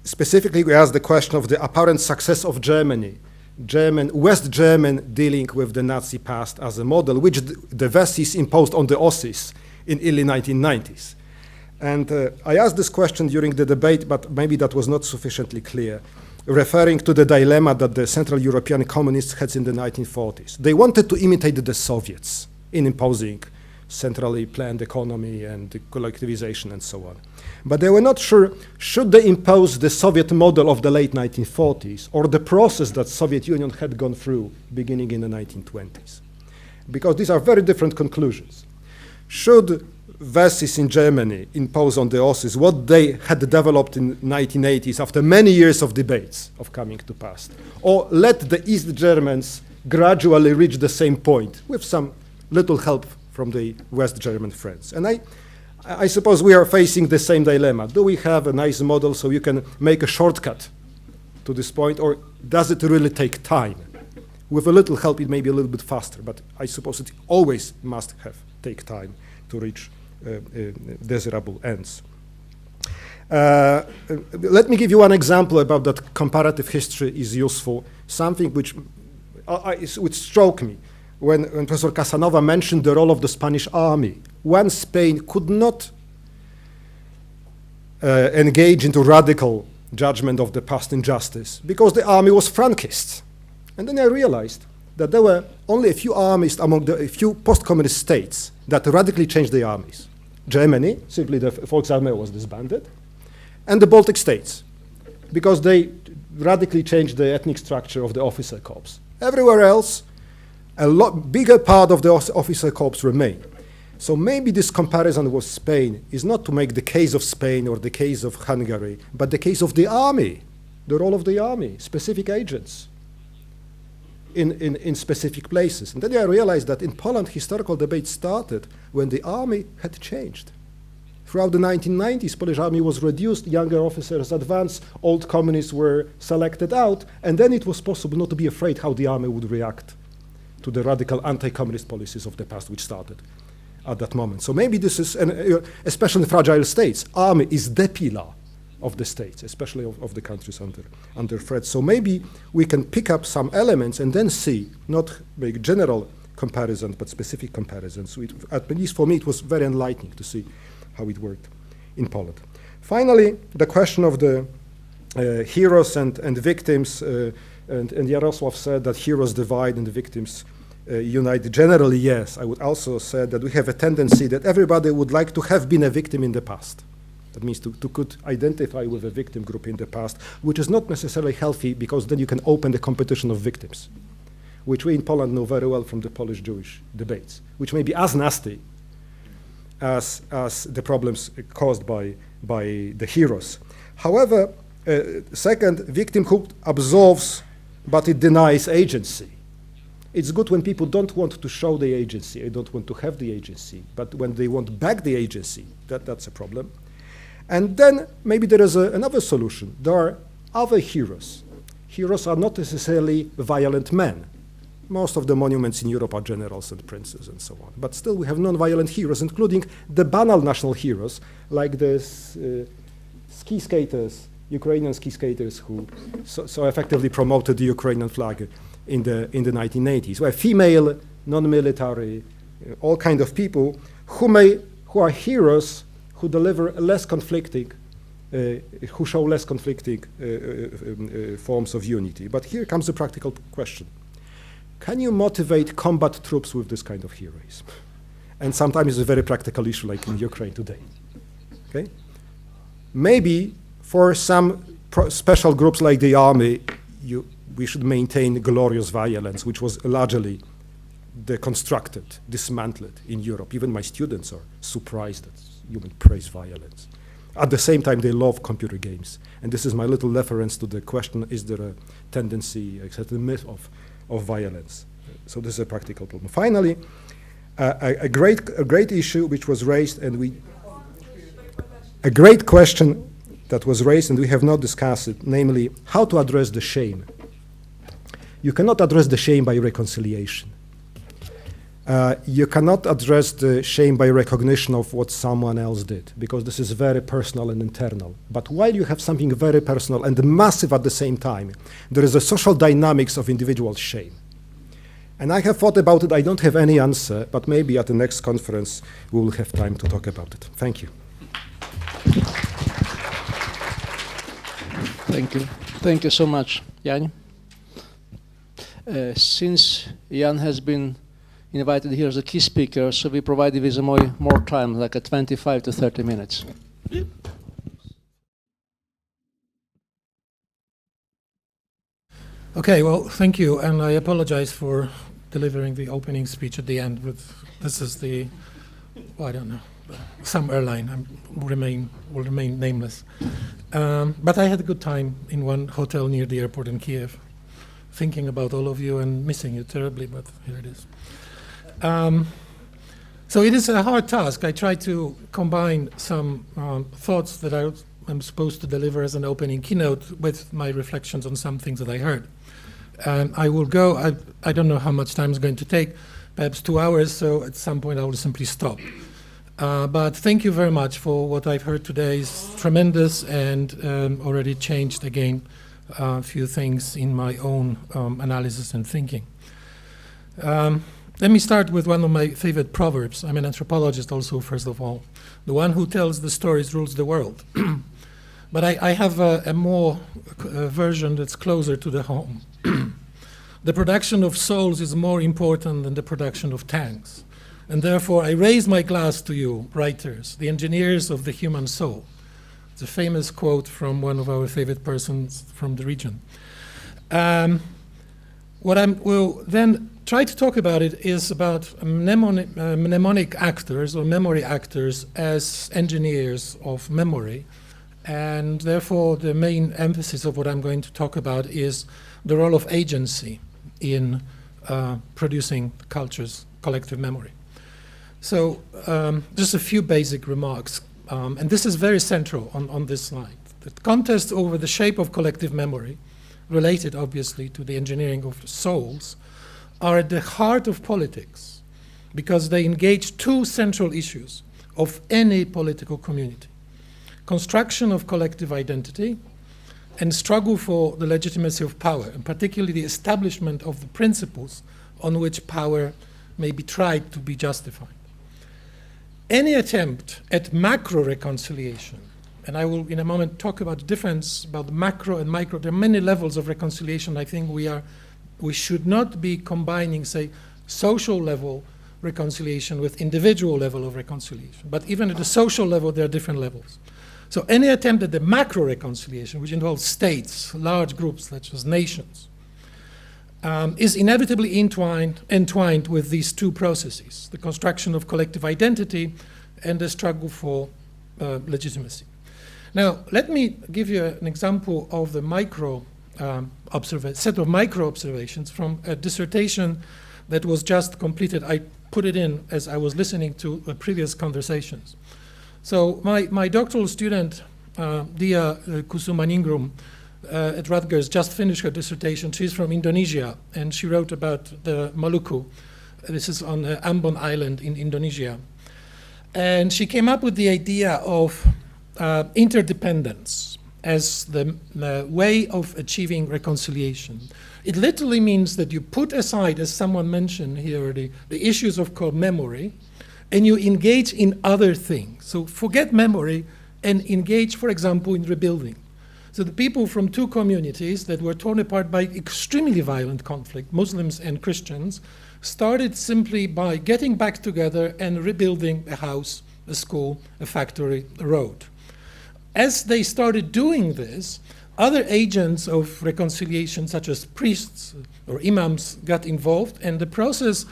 specifically we asked the question of the apparent success of Germany, West German dealing with the Nazi past as a model, which the Westies imposed on the Ossis in early 1990s. And I asked this question during the debate, but maybe that was not sufficiently clear, referring to the dilemma that the Central European communists had in the 1940s. They wanted to imitate the Soviets in imposing centrally planned economy and the collectivization and so on. But they were not sure, should they impose the Soviet model of the late 1940s or the process that Soviet Union had gone through beginning in the 1920s? Because these are very different conclusions. Should Westies in Germany impose on the Ossis what they had developed in 1980s after many years of debates of coming to pass? Or let the East Germans gradually reach the same point with some little help from the West German friends? And I suppose we are facing the same dilemma. Do we have a nice model so you can make a shortcut to this point, or does it really take time? With a little help, it may be a little bit faster, but I suppose it always must take time to reach desirable ends. Let me give you one example about that comparative history is useful, something which struck me when Professor Casanova mentioned the role of the Spanish army. When Spain could not engage into radical judgment of the past injustice because the army was Frankist. And then I realized that there were only a few armies among the few post-communist states that radically changed the armies. Germany, simply the Volksarmee was disbanded, and the Baltic states, because they radically changed the ethnic structure of the officer corps. Everywhere else, a lot bigger part of the officer corps remained. So maybe this comparison with Spain is not to make the case of Spain or the case of Hungary, but the case of the army, the role of the army, specific agents in specific places. And then I realized that in Poland, historical debate started when the army had changed. Throughout the 1990s, Polish army was reduced, younger officers advanced, old communists were selected out, and then it was possible not to be afraid how the army would react to the radical anti-communist policies of the past which started at that moment. So maybe this is, especially in fragile states, army is the pillar of the states, especially of the countries under threat. So maybe we can pick up some elements and then see, not make general comparisons, but specific comparisons. So at least for me, it was very enlightening to see how it worked in Poland. Finally, the question of the heroes and victims, and Yaroslav said that heroes divide and the victims unite. Generally, yes. I would also say that we have a tendency that everybody would like to have been a victim in the past. That means to could identify with a victim group in the past, which is not necessarily healthy, because then you can open the competition of victims, which we in Poland know very well from the Polish-Jewish debates, which may be as nasty as the problems caused by the heroes. However, second, victimhood absolves, but it denies agency. It's good when people don't want to show the agency, they don't want to have the agency, but when they want back the agency, that's a problem. And then maybe there is another solution. There are other heroes. heroes are not necessarily violent men. Most of the monuments in Europe are generals and princes and so on. But still we have non-violent heroes, including the banal national heroes, like the ski skaters, Ukrainian ski skaters who so effectively promoted the Ukrainian flag in the 1980s. Where female, non-military, all kind of people who are heroes, who deliver less conflicting, who show less conflicting forms of unity. But here comes the practical question. Can you motivate combat troops with this kind of heroism? And sometimes it's a very practical issue, like in Ukraine today. Okay? Maybe for some special groups like the army, we should maintain glorious violence, which was largely deconstructed, dismantled in Europe. Even my students are surprised that human praise violence. At the same time, they love computer games. And this is my little reference to the question, is there a tendency, a myth of violence? So this is a practical problem. Finally, a great issue which was raised, and a great question that was raised and we have not discussed it, namely how to address the shame. You cannot address the shame by reconciliation. You cannot address the shame by recognition of what someone else did, because this is very personal and internal. But while you have something very personal and massive at the same time, there is a social dynamics of individual shame. And I have thought about it. I don't have any answer, but maybe at the next conference we will have time to talk about it. Thank you. Thank you. Thank you so much, Jan. Since Jan has been invited here as a key speaker, so we provided with more time, like 25 to 30 minutes. Okay, well, thank you, and I apologize for delivering the opening speech at the end. This is the, well, I don't know, some airline. Will remain nameless. But I had a good time in one hotel near the airport in Kiev, thinking about all of you and missing you terribly, but here it is. So it is a hard task. I try to combine some thoughts that I'm supposed to deliver as an opening keynote with my reflections on some things that I heard. And I will go, I don't know how much time it's going to take, perhaps 2 hours, so at some point I will simply stop. But thank you very much for what I've heard today. Is tremendous and already changed again a few things in my own analysis and thinking. Let me start with one of my favorite proverbs. I'm an anthropologist also, first of all. The one who tells the stories rules the world. But I have a more version that's closer to the home. The production of souls is more important than the production of tanks. And therefore, I raise my glass to you, writers, the engineers of the human soul. It's a famous quote from one of our favorite persons from the region. What I will then try to talk about it is about mnemonic actors or memory actors as engineers of memory. And therefore, the main emphasis of what I'm going to talk about is the role of agency in producing culture's collective memory. So just a few basic remarks, and this is very central on this slide. The contest over the shape of collective memory, related obviously to the engineering of souls, are at the heart of politics because they engage two central issues of any political community: construction of collective identity and struggle for the legitimacy of power, and particularly the establishment of the principles on which power may be tried to be justified. Any attempt at macro reconciliation, and I will in a moment talk about the difference about the macro and micro. There are many levels of reconciliation. I think we should not be combining, say, social level reconciliation with individual level of reconciliation. But even at the social level, there are different levels. So any attempt at the macro reconciliation, which involves states, large groups such as nations, is inevitably entwined with these two processes: the construction of collective identity and the struggle for legitimacy. Now, let me give you an example of the set of micro observations from a dissertation that was just completed. I put it in as I was listening to previous conversations. So my doctoral student, Dia Kusumaningrum, at Rutgers, just finished her dissertation. She's from Indonesia, and she wrote about the Maluku. This is on Ambon Island in Indonesia. And she came up with the idea of interdependence as the way of achieving reconciliation. It literally means that you put aside, as someone mentioned here already, the issues of called memory, and you engage in other things. So forget memory and engage, for example, in rebuilding. So the people from two communities that were torn apart by extremely violent conflict, Muslims and Christians, started simply by getting back together and rebuilding a house, a school, a factory, a road. As they started doing this, other agents of reconciliation, such as priests or imams, got involved, and the process,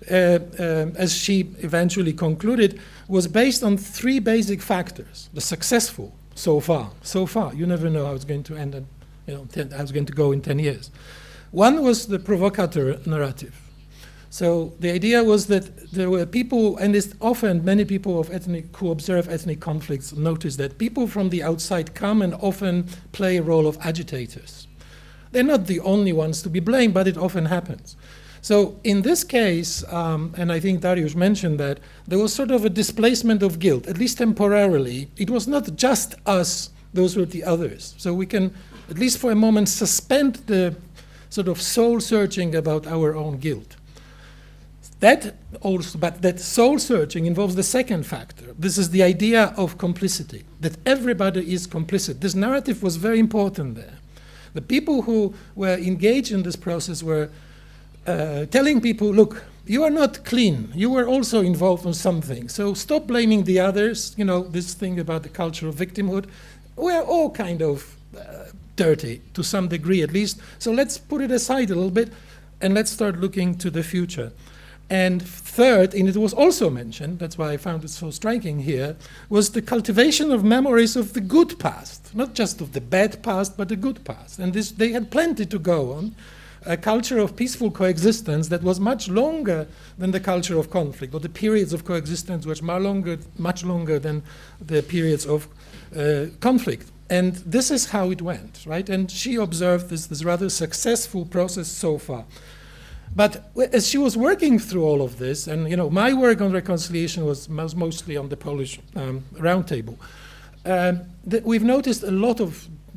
as she eventually concluded, was based on three basic factors. The successful, so far, you never know how it's going to end, how it's going to go in 10 years. One was the provocateur narrative. So the idea was that there were people, and it's often many people who observe ethnic conflicts notice that people from the outside come and often play a role of agitators. They're not the only ones to be blamed, but it often happens. So in this case, and I think Dariusz mentioned that, there was sort of a displacement of guilt, at least temporarily. It was not just us, those were the others. So we can, at least for a moment, suspend the sort of soul searching about our own guilt. But that soul searching involves the second factor. This is the idea of complicity, that everybody is complicit. This narrative was very important there. The people who were engaged in this process were telling people, look, you are not clean. You were also involved in something. So stop blaming the others. You know, this thing about the culture of victimhood. We're all kind of dirty, to some degree at least. So let's put it aside a little bit and let's start looking to the future. And third, and it was also mentioned, that's why I found it so striking here, was the cultivation of memories of the good past, not just of the bad past, but the good past. And this, they had plenty to go on, a culture of peaceful coexistence that was much longer than the culture of conflict, or the periods of coexistence which were much longer than the periods of conflict. And this is how it went, right? And she observed this rather successful process so far. But as she was working through all of this, and you know, my work on reconciliation was mostly on the Polish roundtable, we've noticed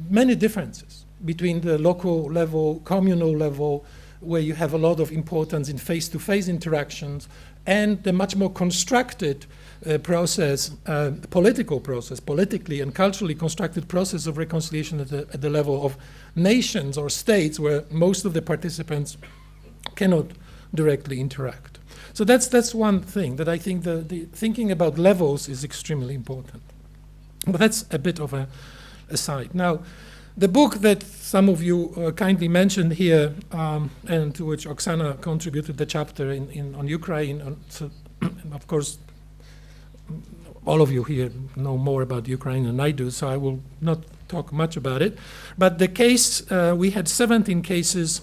many differences between the local level, communal level, where you have a lot of importance in face-to-face interactions, and the much more constructed process, political process, politically and culturally constructed process of reconciliation at the level of nations or states, where most of the participants cannot directly interact. So that's one thing that I think the thinking about levels is extremely important. But that's a bit of a aside. Now, the book that some of you kindly mentioned here, and to which Oksana contributed the chapter on Ukraine, so of course, all of you here know more about Ukraine than I do, so I will not talk much about it. But the case, we had 17 cases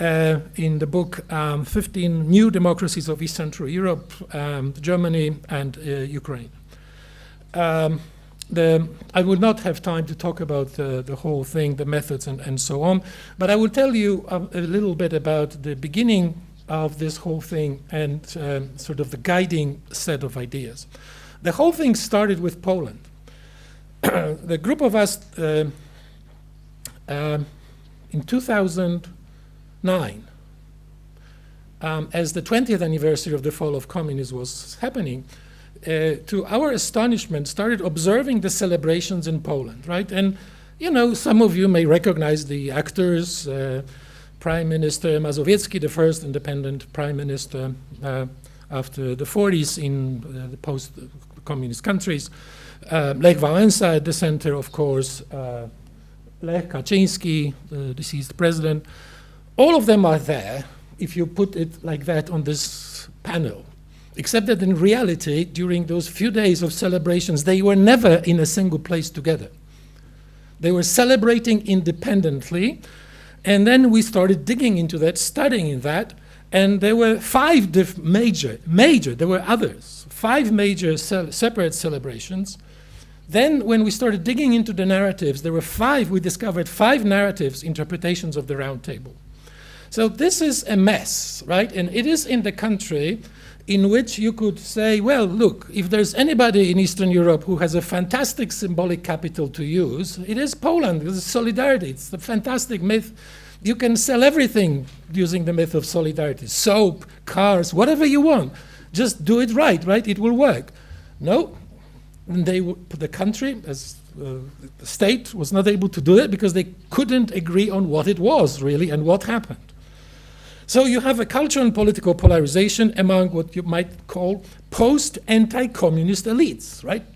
in the book, 15 new democracies of East Central Europe, Germany, and Ukraine. I will not have time to talk about the whole thing, the methods and so on, but I will tell you a little bit about the beginning of this whole thing and sort of the guiding set of ideas. The whole thing started with Poland. The group of us in 2009, as the 20th anniversary of the fall of communism was happening, to our astonishment, started observing the celebrations in Poland, right? And, you know, some of you may recognize the actors, Prime Minister Mazowiecki, the first independent prime minister after the 40s in the post-communist countries, Lech Wałęsa at the center, of course, Lech Kaczyński, the deceased president. All of them are there, if you put it like that on this panel. Except that in reality, during those few days of celebrations, they were never in a single place together. They were celebrating independently, and then we started digging into that, studying that, and there were five major, there were others, 5 major separate celebrations. Then when we started digging into the narratives, we discovered 5 narratives, interpretations of the Round Table. So this is a mess, right? And it is in the country in which you could say, well, look, if there's anybody in Eastern Europe who has a fantastic symbolic capital to use, it is Poland. This is solidarity. It's the fantastic myth. You can sell everything using the myth of solidarity. Soap, cars, whatever you want. Just do it right? It will work. No, the country, as the state, was not able to do it because they couldn't agree on what it was, really, and what happened. So you have a cultural and political polarization among what you might call post-anti-communist elites, right?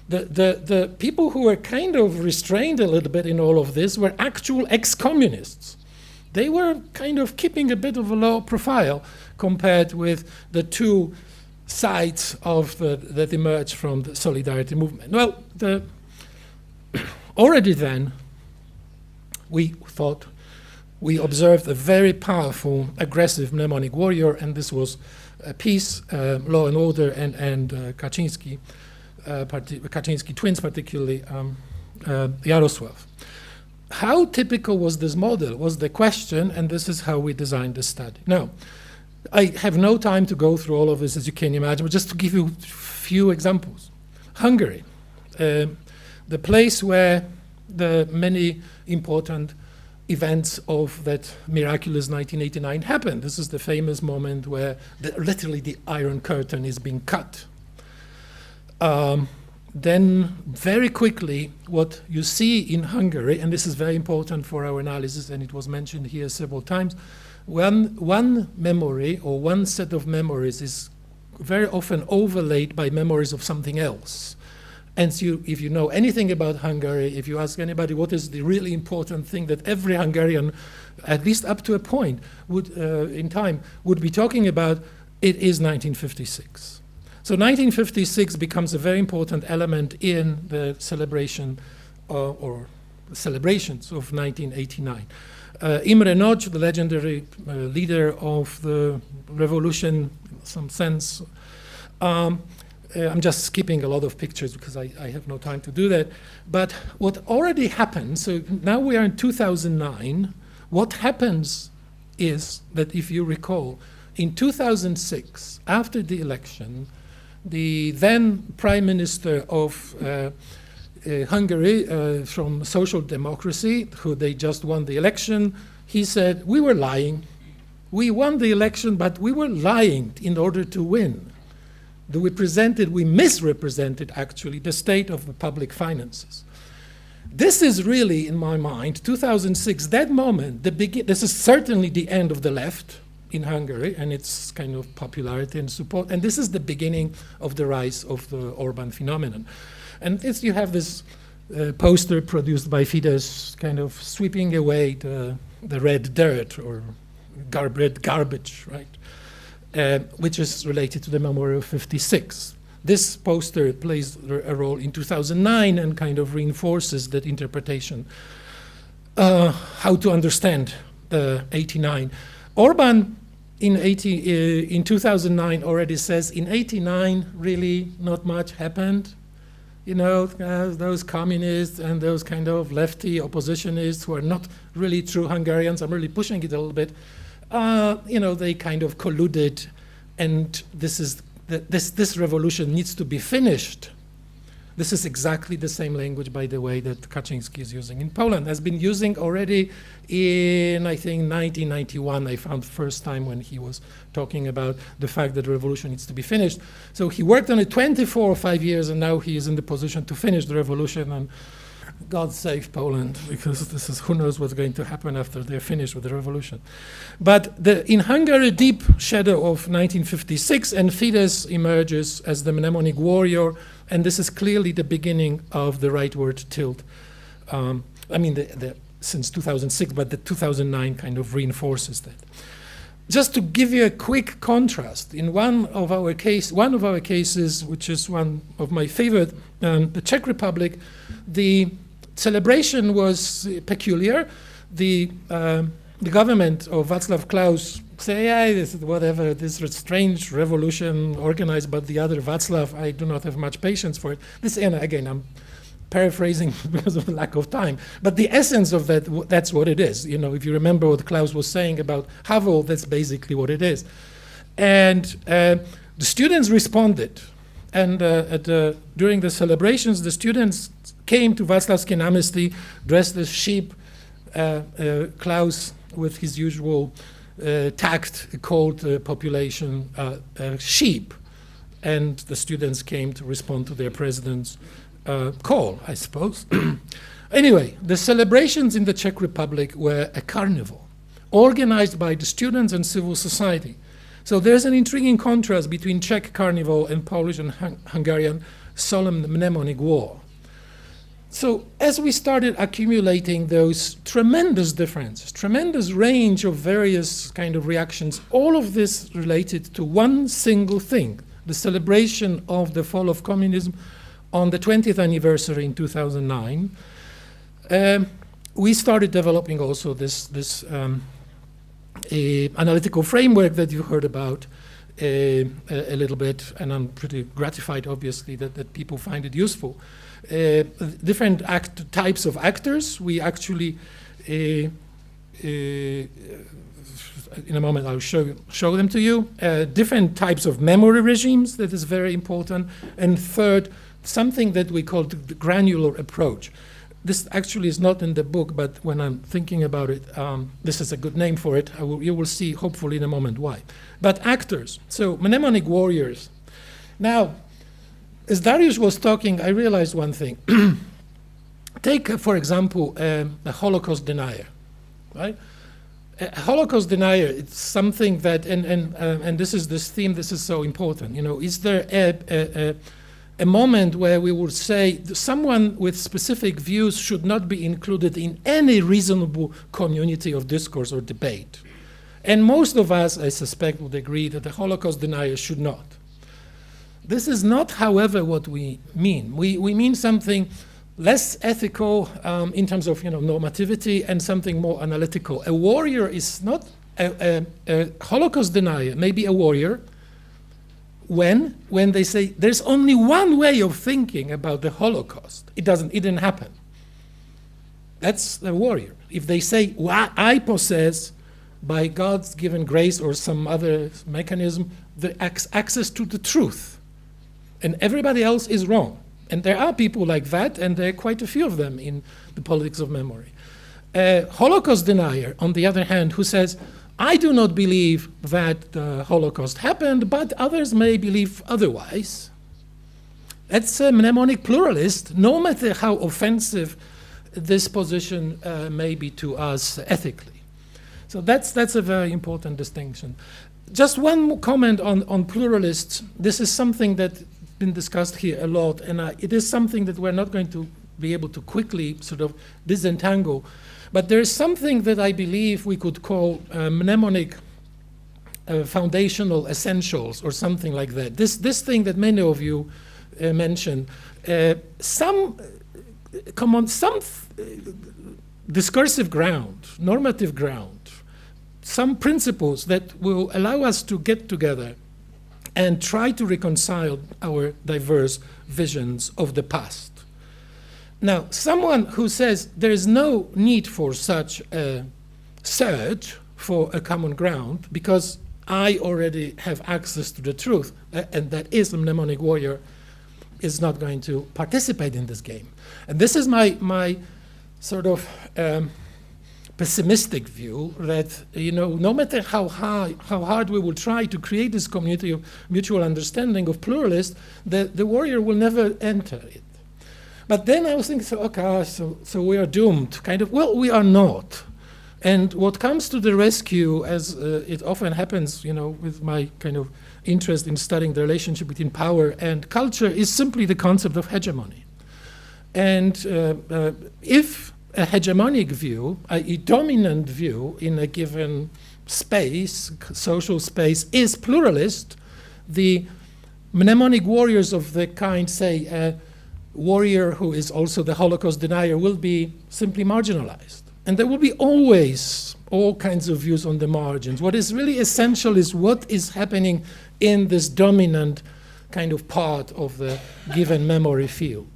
The people who were kind of restrained a little bit in all of this were actual ex-communists. They were kind of keeping a bit of a low profile compared with the two sides of that emerged from the solidarity movement. Well, already then, we observed a very powerful, aggressive mnemonic warrior, and this was peace, law and order, and Kaczynski twins, particularly Yaroslav. How typical was this model was the question, and this is how we designed the study. Now, I have no time to go through all of this, as you can imagine, but just to give you a few examples. Hungary, the place where the many important events of that miraculous 1989 happened. This is the famous moment where literally the Iron Curtain is being cut. Then very quickly, what you see in Hungary, and this is very important for our analysis, and it was mentioned here several times, one memory or one set of memories is very often overlaid by memories of something else. And so if you know anything about Hungary, if you ask anybody what is the really important thing that every Hungarian, at least up to a point, in time, would be talking about, it is 1956. So 1956 becomes a very important element in the celebration or celebrations of 1989. Imre Nagy, the legendary leader of the revolution, in some sense, I'm just skipping a lot of pictures because I have no time to do that. But what already happened, so now we are in 2009, what happens is that, if you recall, in 2006, after the election, the then Prime Minister of Hungary from Social Democracy, who they just won the election, he said, we were lying. We won the election, but we were lying in order to win. We misrepresented, actually, the state of the public finances. This is really, in my mind, 2006, that moment, this is certainly the end of the left in Hungary and its kind of popularity and support, and this is the beginning of the rise of the Orban phenomenon. And you have this poster produced by Fidesz kind of sweeping away the red dirt or red garbage, right? Which is related to the Memorial of 56. This poster plays a role in 2009 and kind of reinforces that interpretation, how to understand the 89. Orban in 2009 already says, in 89 really not much happened. You know, those communists and those kind of lefty oppositionists who are not really true Hungarians, I'm really pushing it a little bit, you know, they kind of colluded, and this revolution needs to be finished. This is exactly the same language, by the way, that Kaczynski is using in Poland, has been using already in, I think, 1991. I found the first time when he was talking about the fact that the revolution needs to be finished. So he worked on it 24 or 5 years, and now he is in the position to finish the revolution. And God save Poland, because this is, who knows what's going to happen after they're finished with the revolution. But in Hungary, deep shadow of 1956, and Fidesz emerges as the mnemonic warrior, and this is clearly the beginning of the rightward tilt. I mean, since 2006, but the 2009 kind of reinforces that. Just to give you a quick contrast, in one of our cases, which is one of my favorite, the Czech Republic, the celebration was peculiar. The government of Václav Klaus say, yeah, this is whatever, this strange revolution organized by the other Václav, I do not have much patience for it. This, and again, I'm paraphrasing because of the lack of time, but the essence of that, that's what it is. You know, if you remember what Klaus was saying about Havel, that's basically what it is. And the students responded. And during the celebrations, the students came to Václavský náměstí dressed as sheep. Klaus, with his usual tact, called the population sheep. And the students came to respond to their president's call, I suppose. Anyway, the celebrations in the Czech Republic were a carnival organized by the students and civil society. So there's an intriguing contrast between Czech carnival and Polish and Hungarian solemn mnemonic war. So as we started accumulating those tremendous differences, tremendous range of various kind of reactions, all of this related to one single thing, the celebration of the fall of communism on the 20th anniversary in 2009, we started developing also this analytical framework that you heard about a little bit, and I'm pretty gratified, obviously, that people find it useful. Different types of actors. We actually, in a moment, I'll show them to you. Different types of memory regimes, that is very important. And third, something that we call the granular approach. This actually is not in the book, but when I'm thinking about it, this is a good name for it. You will see, hopefully, in a moment why. But actors, so mnemonic warriors. Now, as Dariusz was talking, I realized one thing. Take, for example, a Holocaust denier, right? A Holocaust denier, it's something that, and this is this theme, this is so important. You know, is there a moment where we would say someone with specific views should not be included in any reasonable community of discourse or debate? And most of us, I suspect, would agree that the Holocaust denier should not. This is not, however, what we mean. We mean something less ethical in terms of normativity and something more analytical. A warrior is not a Holocaust denier, maybe a warrior when they say there's only one way of thinking about the Holocaust. It didn't happen. That's a warrior. If they say, well, I possess, by God's given grace or some other mechanism, the access to the truth, and everybody else is wrong. And there are people like that, and there are quite a few of them in the politics of memory. A Holocaust denier, on the other hand, who says, I do not believe that the Holocaust happened, but others may believe otherwise. That's a mnemonic pluralist, no matter how offensive this position may be to us ethically. So that's a very important distinction. Just one more comment on pluralists. This is something that's been discussed here a lot, and it is something that we're not going to be able to quickly sort of disentangle. But there is something that I believe we could call mnemonic foundational essentials or something like that. This thing that many of you mentioned, some discursive ground, normative ground, some principles that will allow us to get together and try to reconcile our diverse visions of the past. Now, someone who says there is no need for such a search for a common ground because I already have access to the truth, and that is a mnemonic warrior, is not going to participate in this game. And this is my sort of pessimistic view that, no matter how hard we will try to create this community of mutual understanding of pluralists, the warrior will never enter it. But then I was thinking, so we are doomed, kind of. Well, we are not. And what comes to the rescue, as it often happens, with my kind of interest in studying the relationship between power and culture, is simply the concept of hegemony. And if a hegemonic view, a dominant view in a given space, social space, is pluralist, the mnemonic warriors of the kind, say, a warrior who is also the Holocaust denier, will be simply marginalized. And there will be always all kinds of views on the margins. What is really essential is what is happening in this dominant kind of part of the given memory field.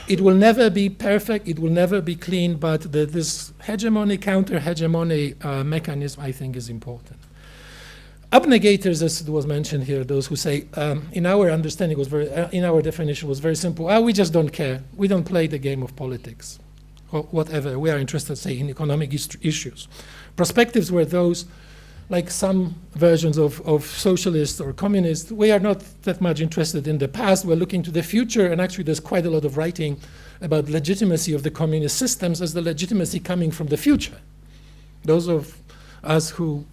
It will never be perfect, it will never be clean, but this hegemony, counter-hegemony mechanism, I think, is important. Abnegators, as it was mentioned here, those who say, in our understanding was very, in our definition was very simple. We just don't care. We don't play the game of politics, or whatever. We are interested, say, in economic issues. Perspectives were those, like some versions of socialists or communists. We are not that much interested in the past. We're looking to the future, and actually, there's quite a lot of writing about legitimacy of the communist systems as the legitimacy coming from the future. Those of us who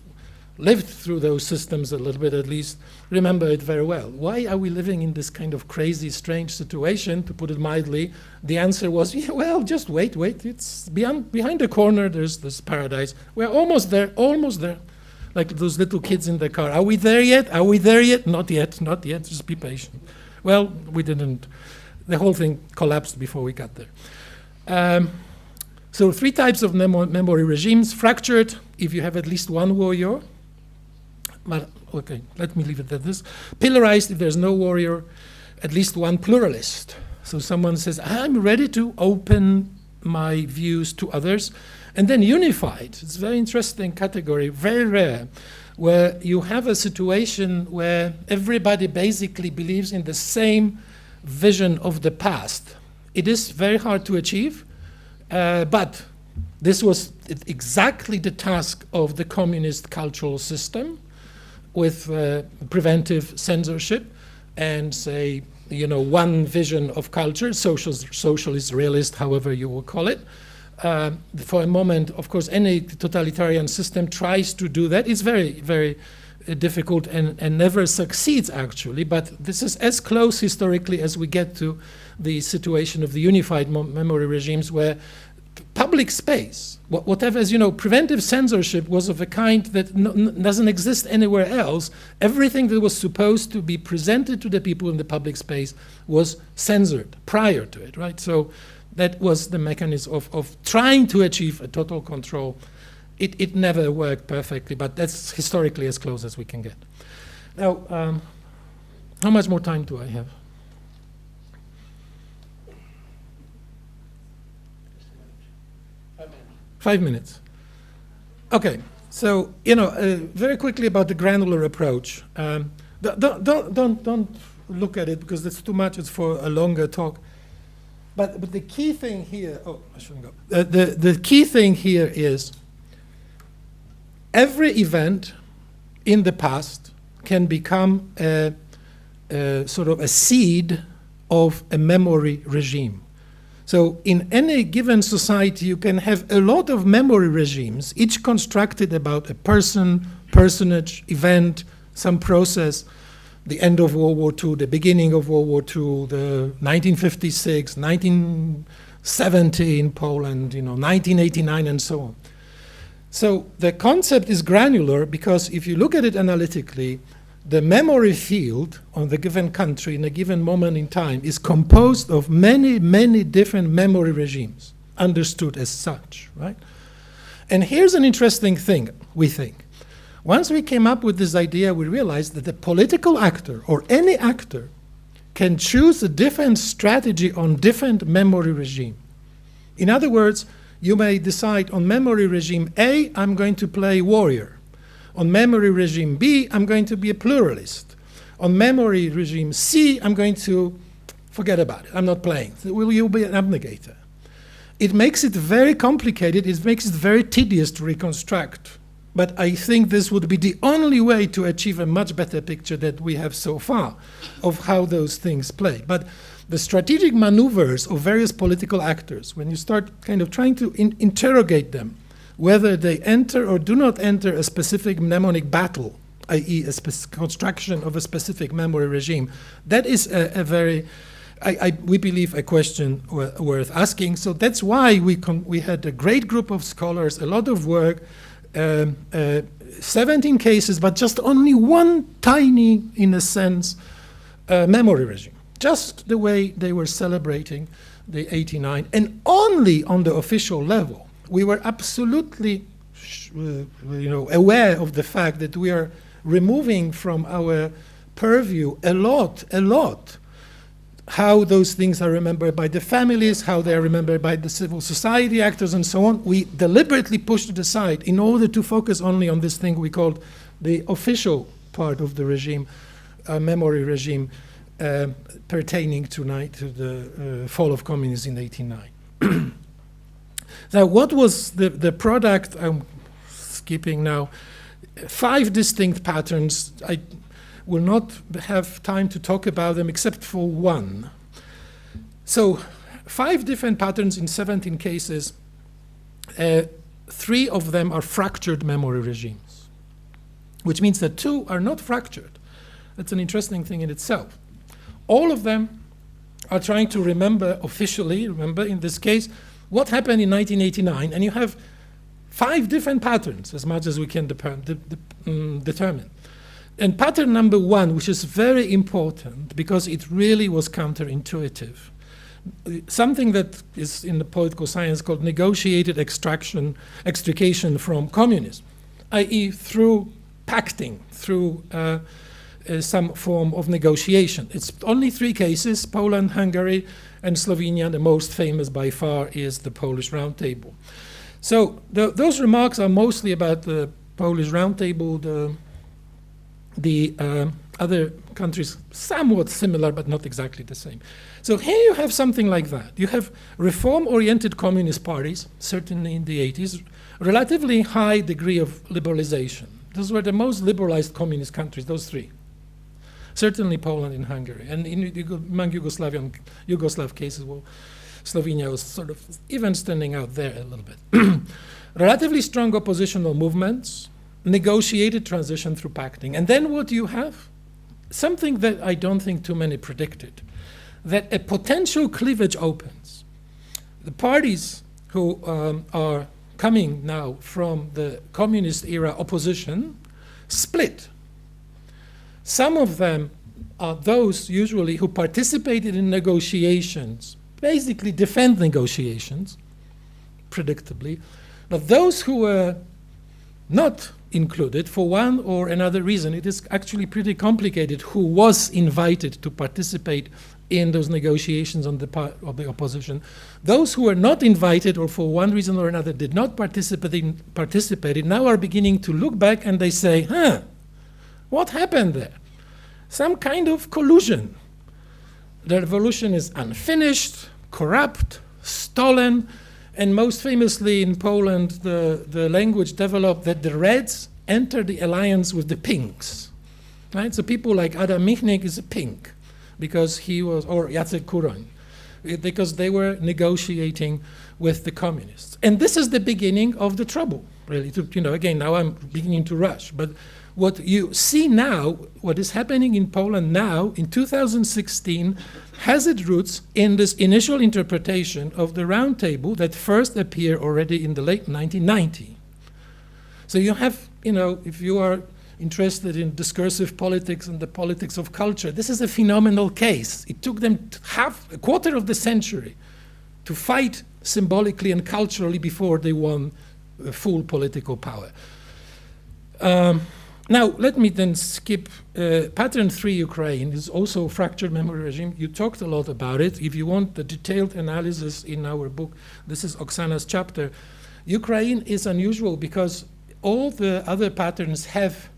lived through those systems a little bit at least remember it very well. Why are we living in this kind of crazy, strange situation, to put it mildly? The answer was, yeah, well, just wait, it's behind the corner, there's this paradise. We're almost there, like those little kids in the car. Are we there yet? Are we there yet? Not yet, just be patient. Well, we didn't. The whole thing collapsed before we got there. So 3 types of memory regimes: fractured, if you have at least one warrior. But okay, let me leave it at this. Pillarized, if there's no warrior, at least one pluralist. So someone says, I'm ready to open my views to others. And then unified, it's a very interesting category, very rare, where you have a situation where everybody basically believes in the same vision of the past. It is very hard to achieve, but this was exactly the task of the communist cultural system, with preventive censorship and, say, one vision of culture, socialist, realist, however you will call it. For a moment, of course, any totalitarian system tries to do that. It's very, very difficult and never succeeds, actually. But this is as close historically as we get to the situation of the unified memory regimes, where public space, whatever, as you know, preventive censorship was of a kind that doesn't exist anywhere else. Everything that was supposed to be presented to the people in the public space was censored prior to it, right? So that was the mechanism of trying to achieve a total control. It never worked perfectly, but that's historically as close as we can get. Now, how much more time do I have? 5 minutes. Okay, so very quickly about the granular approach. Don't look at it because that's too much. It's for a longer talk. But the key thing here. Oh, I shouldn't go. The key thing here is every event in the past can become a sort of a seed of a memory regime. So in any given society, you can have a lot of memory regimes, each constructed about a person, personage, event, some process, the end of World War II, the beginning of World War II, the 1956, 1970 in Poland, 1989, and so on. So the concept is granular because if you look at it analytically, the memory field on the given country in a given moment in time is composed of many, many different memory regimes, understood as such, right? And here's an interesting thing, we think. Once we came up with this idea, we realized that a political actor or any actor can choose a different strategy on different memory regime. In other words, you may decide on memory regime A, I'm going to play warrior. On memory regime B, I'm going to be a pluralist. On memory regime C, I'm going to forget about it. I'm not playing. Will you be an abnegator? It makes it very complicated. It makes it very tedious to reconstruct. But I think this would be the only way to achieve a much better picture that we have so far of how those things play. But the strategic maneuvers of various political actors, when you start kind of trying to interrogate them, whether they enter or do not enter a specific mnemonic battle, i.e. a construction of a specific memory regime, that is a very, we believe, a question worth asking. So that's why we had a great group of scholars, a lot of work, 17 cases, but just only one tiny, in a sense, memory regime. Just the way they were celebrating the 89, and only on the official level we were absolutely aware of the fact that we are removing from our purview a lot, how those things are remembered by the families, how they are remembered by the civil society actors and so on. We deliberately pushed it aside in order to focus only on this thing we called the official part of the regime, memory regime, pertaining to the fall of communism in 1989. Now, what was the product? I'm skipping now. 5 distinct patterns. I will not have time to talk about them except for one. So 5 different patterns in 17 cases. 3 of them are fractured memory regimes, which means that 2 are not fractured. That's an interesting thing in itself. All of them are trying to remember officially, in this case, what happened in 1989, and you have 5 different patterns, as much as we can determine. And pattern number 1, which is very important because it really was counterintuitive, something that is in the political science called negotiated extrication from communism, i.e. through pacting, through some form of negotiation. It's only 3 cases, Poland, Hungary, and Slovenia. The most famous by far is the Polish Roundtable. So those remarks are mostly about the Polish Roundtable, the other countries somewhat similar but not exactly the same. So here you have something like that. You have reform-oriented communist parties, certainly in the 80s, relatively high degree of liberalization. Those were the most liberalized communist countries, those 3. Certainly Poland and Hungary. And among Yugoslav cases, well, Slovenia was sort of even standing out there a little bit. Relatively strong oppositional movements, negotiated transition through pacting. And then what you have? Something that I don't think too many predicted, that a potential cleavage opens. The parties who are coming now from the communist era opposition split. Some of them are those usually who participated in negotiations, basically defend negotiations, predictably, but those who were not included for one or another reason, it is actually pretty complicated who was invited to participate in those negotiations on the part of the opposition. Those who were not invited or for one reason or another did not participate now are beginning to look back and they say, what happened there? Some kind of collusion. The revolution is unfinished, corrupt, stolen, and most famously in Poland, the language developed that the Reds entered the alliance with the Pinks. Right? So people like Adam Michnik is a Pink because he was, or Jacek Kuroń, because they were negotiating with the communists. And this is the beginning of the trouble, really. Again, now I'm beginning to rush, but what you see now, what is happening in Poland now, in 2016, has its roots in this initial interpretation of the Round Table that first appeared already in the late 1990s. So you have, if you are interested in discursive politics and the politics of culture, this is a phenomenal case. It took them a quarter of the century to fight symbolically and culturally before they won full political power. Now, let me then skip pattern 3, Ukraine is also a fractured memory regime. You talked a lot about it. If you want the detailed analysis in our book, this is Oksana's chapter. Ukraine is unusual because all the other patterns have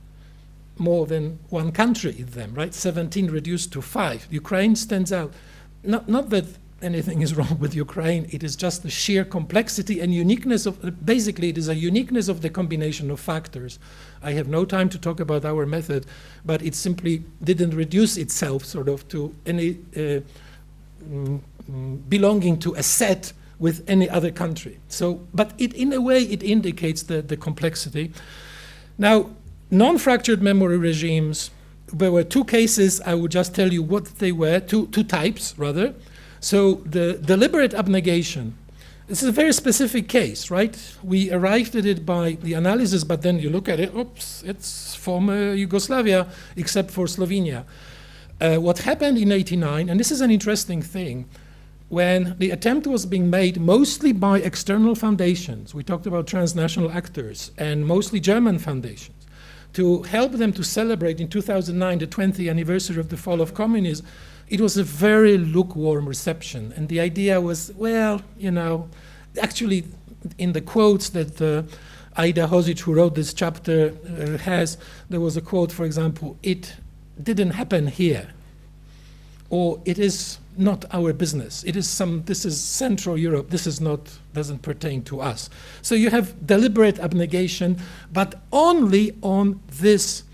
more than one country in them, right? 17 reduced to 5. Ukraine stands out. Not that anything is wrong with Ukraine, it is just the sheer complexity and uniqueness of, basically it is a uniqueness of the combination of factors. I have no time to talk about our method, but it simply didn't reduce itself sort of to any belonging to a set with any other country. So, but it, in a way, it indicates the complexity. Now, non-fractured memory regimes, there were 2 cases, I will just tell you what they were, two types rather. So the deliberate abnegation, this is a very specific case, right? We arrived at it by the analysis, but then you look at it, oops, it's former Yugoslavia, except for Slovenia. What happened in '89, and this is an interesting thing, when the attempt was being made mostly by external foundations, we talked about transnational actors and mostly German foundations, to help them to celebrate in 2009 the 20th anniversary of the fall of communism, it was a very lukewarm reception. And the idea was, well, you know, actually in the quotes that Aida Hozic, who wrote this chapter, has, there was a quote, for example, "It didn't happen here," or "It is not our business. This is Central Europe. This is not, doesn't pertain to us." So you have deliberate abnegation, but only on this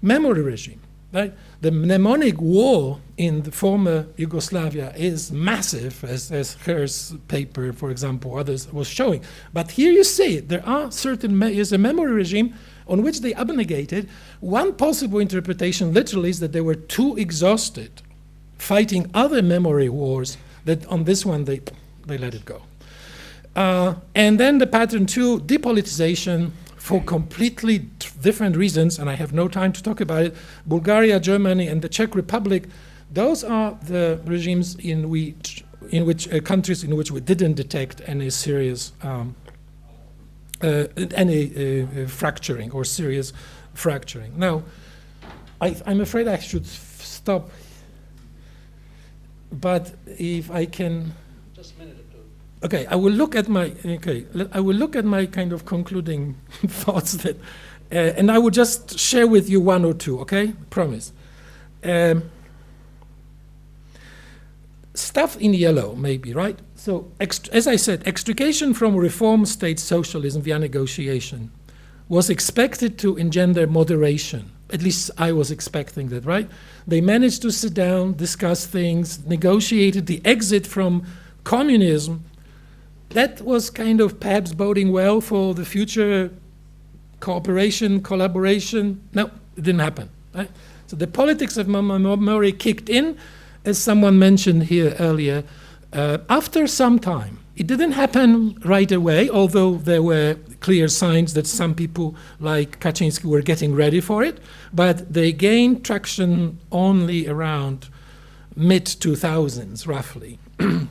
memory regime, right? The mnemonic war in the former Yugoslavia is massive, as Her's paper, for example, others was showing. But here you see there are certain, is a memory regime on which they abnegated. One possible interpretation literally is that they were too exhausted fighting other memory wars that on this one they let it go. And then the pattern two, depoliticization for completely different reasons, and I have no time to talk about it. Bulgaria, Germany, and the Czech Republic, those are the regimes in which countries in which we didn't detect any serious fracturing or serious fracturing. Now, I'm afraid I should stop. But if I can, just a minute or two. Okay, I will look at my kind of concluding thoughts that, and I will just share with you one or two. Okay, promise. Stuff in yellow, maybe, right? So, as I said, extrication from reform state socialism via negotiation was expected to engender moderation. At least I was expecting that, right? They managed to sit down, discuss things, negotiated the exit from communism. That was kind of perhaps boding well for the future cooperation, collaboration. No, it didn't happen, right? So the politics of memory kicked in, as someone mentioned here earlier, after some time. It didn't happen right away, although there were clear signs that some people like Kaczynski were getting ready for it, but they gained traction only around mid-2000s, roughly.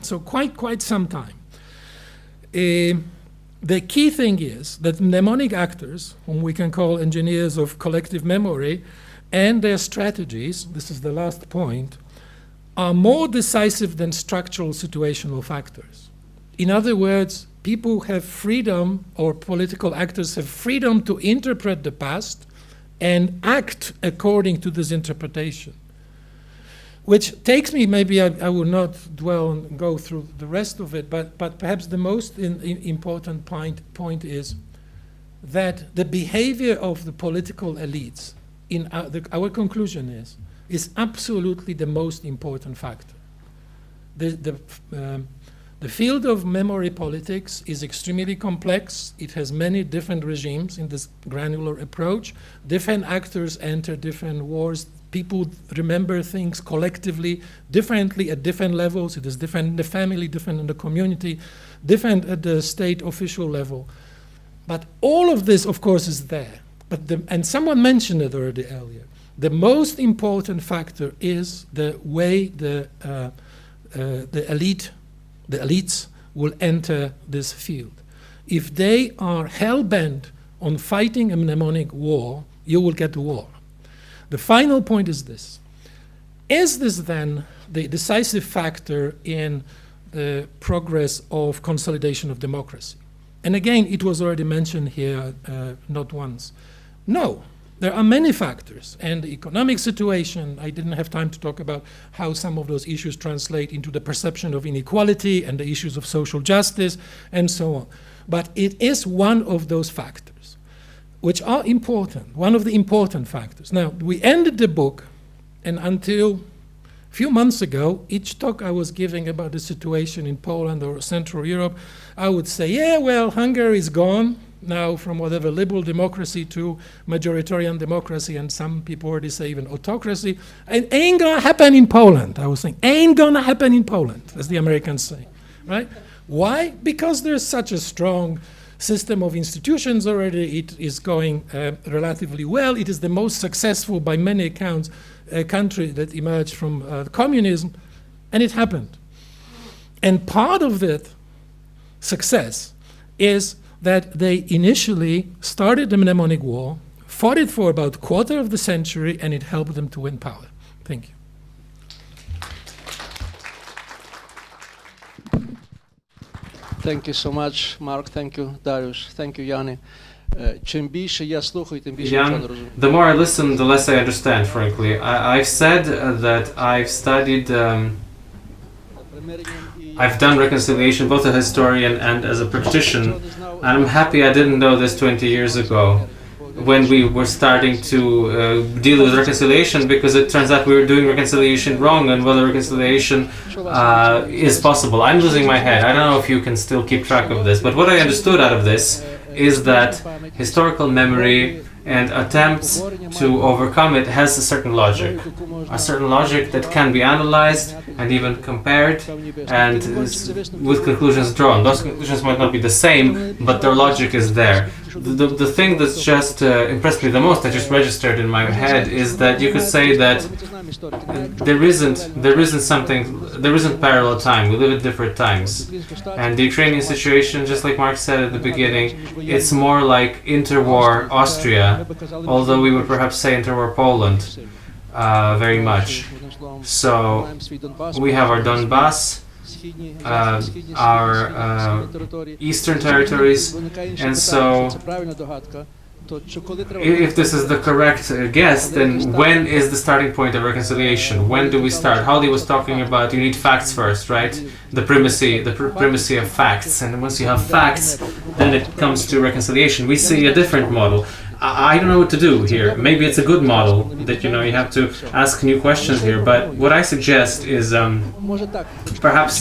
So quite some time. The key thing is that mnemonic actors, whom we can call engineers of collective memory, and their strategies, this is the last point, are more decisive than structural situational factors. In other words, people have freedom, or political actors have freedom to interpret the past and act according to this interpretation. Which takes me, maybe I will not dwell and go through the rest of it, but perhaps the most important point is that the behavior of the political elites, in our conclusion is absolutely the most important factor. The field of memory politics is extremely complex. It has many different regimes in this granular approach. Different actors enter different wars. People remember things collectively, differently at different levels. It is different in the family, different in the community, different at the state official level. But all of this, of course, is there. And someone mentioned it already earlier. The most important factor is the way the elites will enter this field. If they are hell-bent on fighting a mnemonic war, you will get the war. The final point is this. Is this then the decisive factor in the progress of consolidation of democracy? And again, it was already mentioned here not once. No. There are many factors, and the economic situation, I didn't have time to talk about how some of those issues translate into the perception of inequality and the issues of social justice and so on. But it is one of those factors which are important, one of the important factors. Now, we ended the book, and until a few months ago, each talk I was giving about the situation in Poland or Central Europe, I would say, yeah, well, Hungary is gone now from whatever liberal democracy to majoritarian democracy, and some people already say even autocracy. It ain't gonna happen in Poland. I was saying, ain't gonna happen in Poland, as the Americans say, right? Why? Because there's such a strong system of institutions already. It is going relatively well. It is the most successful, by many accounts, country that emerged from communism, and it happened. And part of that success is that they initially started the mnemonic war, fought it for about a quarter of the century, and it helped them to win power. Thank you. Thank you so much, Mark. Thank you, Dariusz. Thank you, Yanni. Чим більше я слухаю, тим більше нічого не розумію. The more I listen, the less I understand, frankly. I've said that I've studied, I've done reconciliation, both as a historian and as a practitioner, and I'm happy I didn't know this 20 years ago when we were starting to deal with reconciliation, because it turns out we were doing reconciliation wrong, and whether reconciliation is possible. I'm losing my head. I don't know if you can still keep track of this, but what I understood out of this is that historical memory and attempts to overcome it has a certain logic that can be analyzed and even compared, and with conclusions drawn. Those conclusions might not be the same, but their logic is there. The thing that's just impressed me the most, that just registered in my head, is that you could say that there isn't parallel time. We live at different times, and the Ukrainian situation, just like Mark said at the beginning, it's more like interwar Austria, although we would perhaps say interwar Poland very much. So we have our Donbass, our eastern territories, and so if this is the correct guess, then when is the starting point of reconciliation? When do we start? Holly was talking about you need facts first, right? The primacy of facts, and once you have facts, then it comes to reconciliation. We see a different model. I don't know what to do here. Maybe it's a good model that you have to ask new questions here, but what I suggest is perhaps,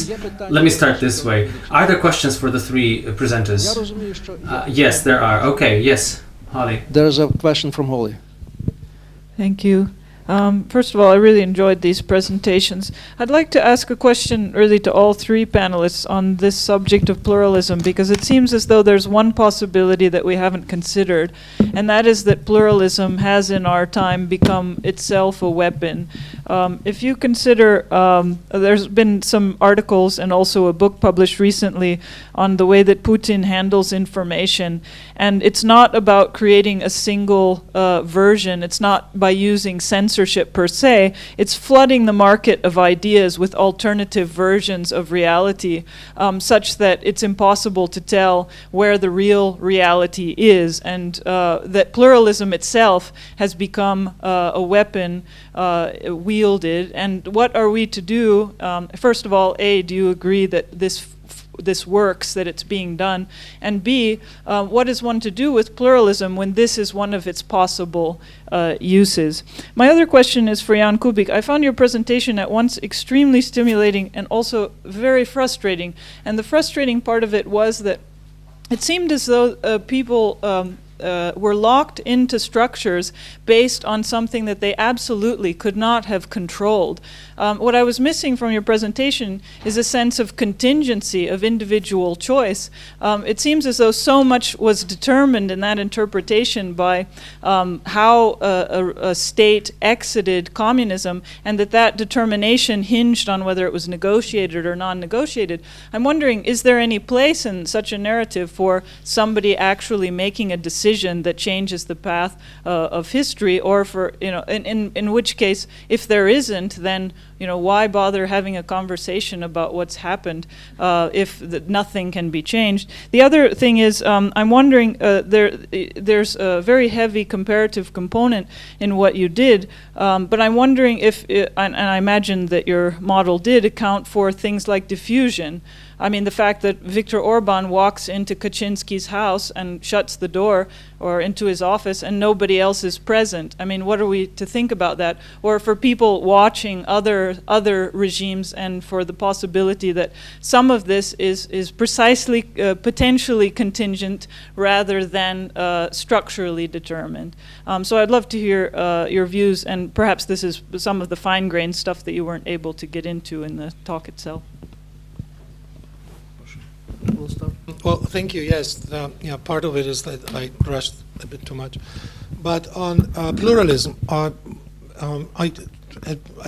let me start this way. Are there questions for the three presenters? Yes, there are. Okay, yes, Holly. There's a question from Holly. Thank you. First of all, I really enjoyed these presentations. I'd like to ask a question really to all three panelists on this subject of pluralism, because it seems as though there's one possibility that we haven't considered, and that is that pluralism has in our time become itself a weapon. If you consider, there's been some articles and also a book published recently on the way that Putin handles information, and it's not about creating a single version. It's not by using censorship per se. It's flooding the market of ideas with alternative versions of reality, such that it's impossible to tell where the real reality is, and that pluralism itself has become a weapon wielded. And what are we to do? First of all, A, do you agree that this works, that it's being done? And B, what is one to do with pluralism when this is one of its possible uses? My other question is for Jan Kubik. I found your presentation at once extremely stimulating and also very frustrating. And the frustrating part of it was that it seemed as though people were locked into structures based on something that they absolutely could not have controlled. What I was missing from your presentation is a sense of contingency, of individual choice. It seems as though so much was determined in that interpretation by how a state exited communism, and that determination hinged on whether it was negotiated or non-negotiated. I'm wondering, is there any place in such a narrative for somebody actually making a decision that changes the path of history, or for, in which case, if there isn't, then why bother having a conversation about what's happened if nothing can be changed? The other thing is, I'm wondering, there's a very heavy comparative component in what you did, but I'm wondering if, and I imagine that your model did account for things like diffusion. I mean, the fact that Viktor Orban walks into Kaczynski's house and shuts the door, or into his office, and nobody else is present. I mean, what are we to think about that? Or for people watching other regimes, and for the possibility that some of this is precisely potentially contingent rather than structurally determined. So I'd love to hear your views, and perhaps this is some of the fine-grained stuff that you weren't able to get into in the talk itself. Well, thank you. Yes, part of it is that I rushed a bit too much. But on pluralism,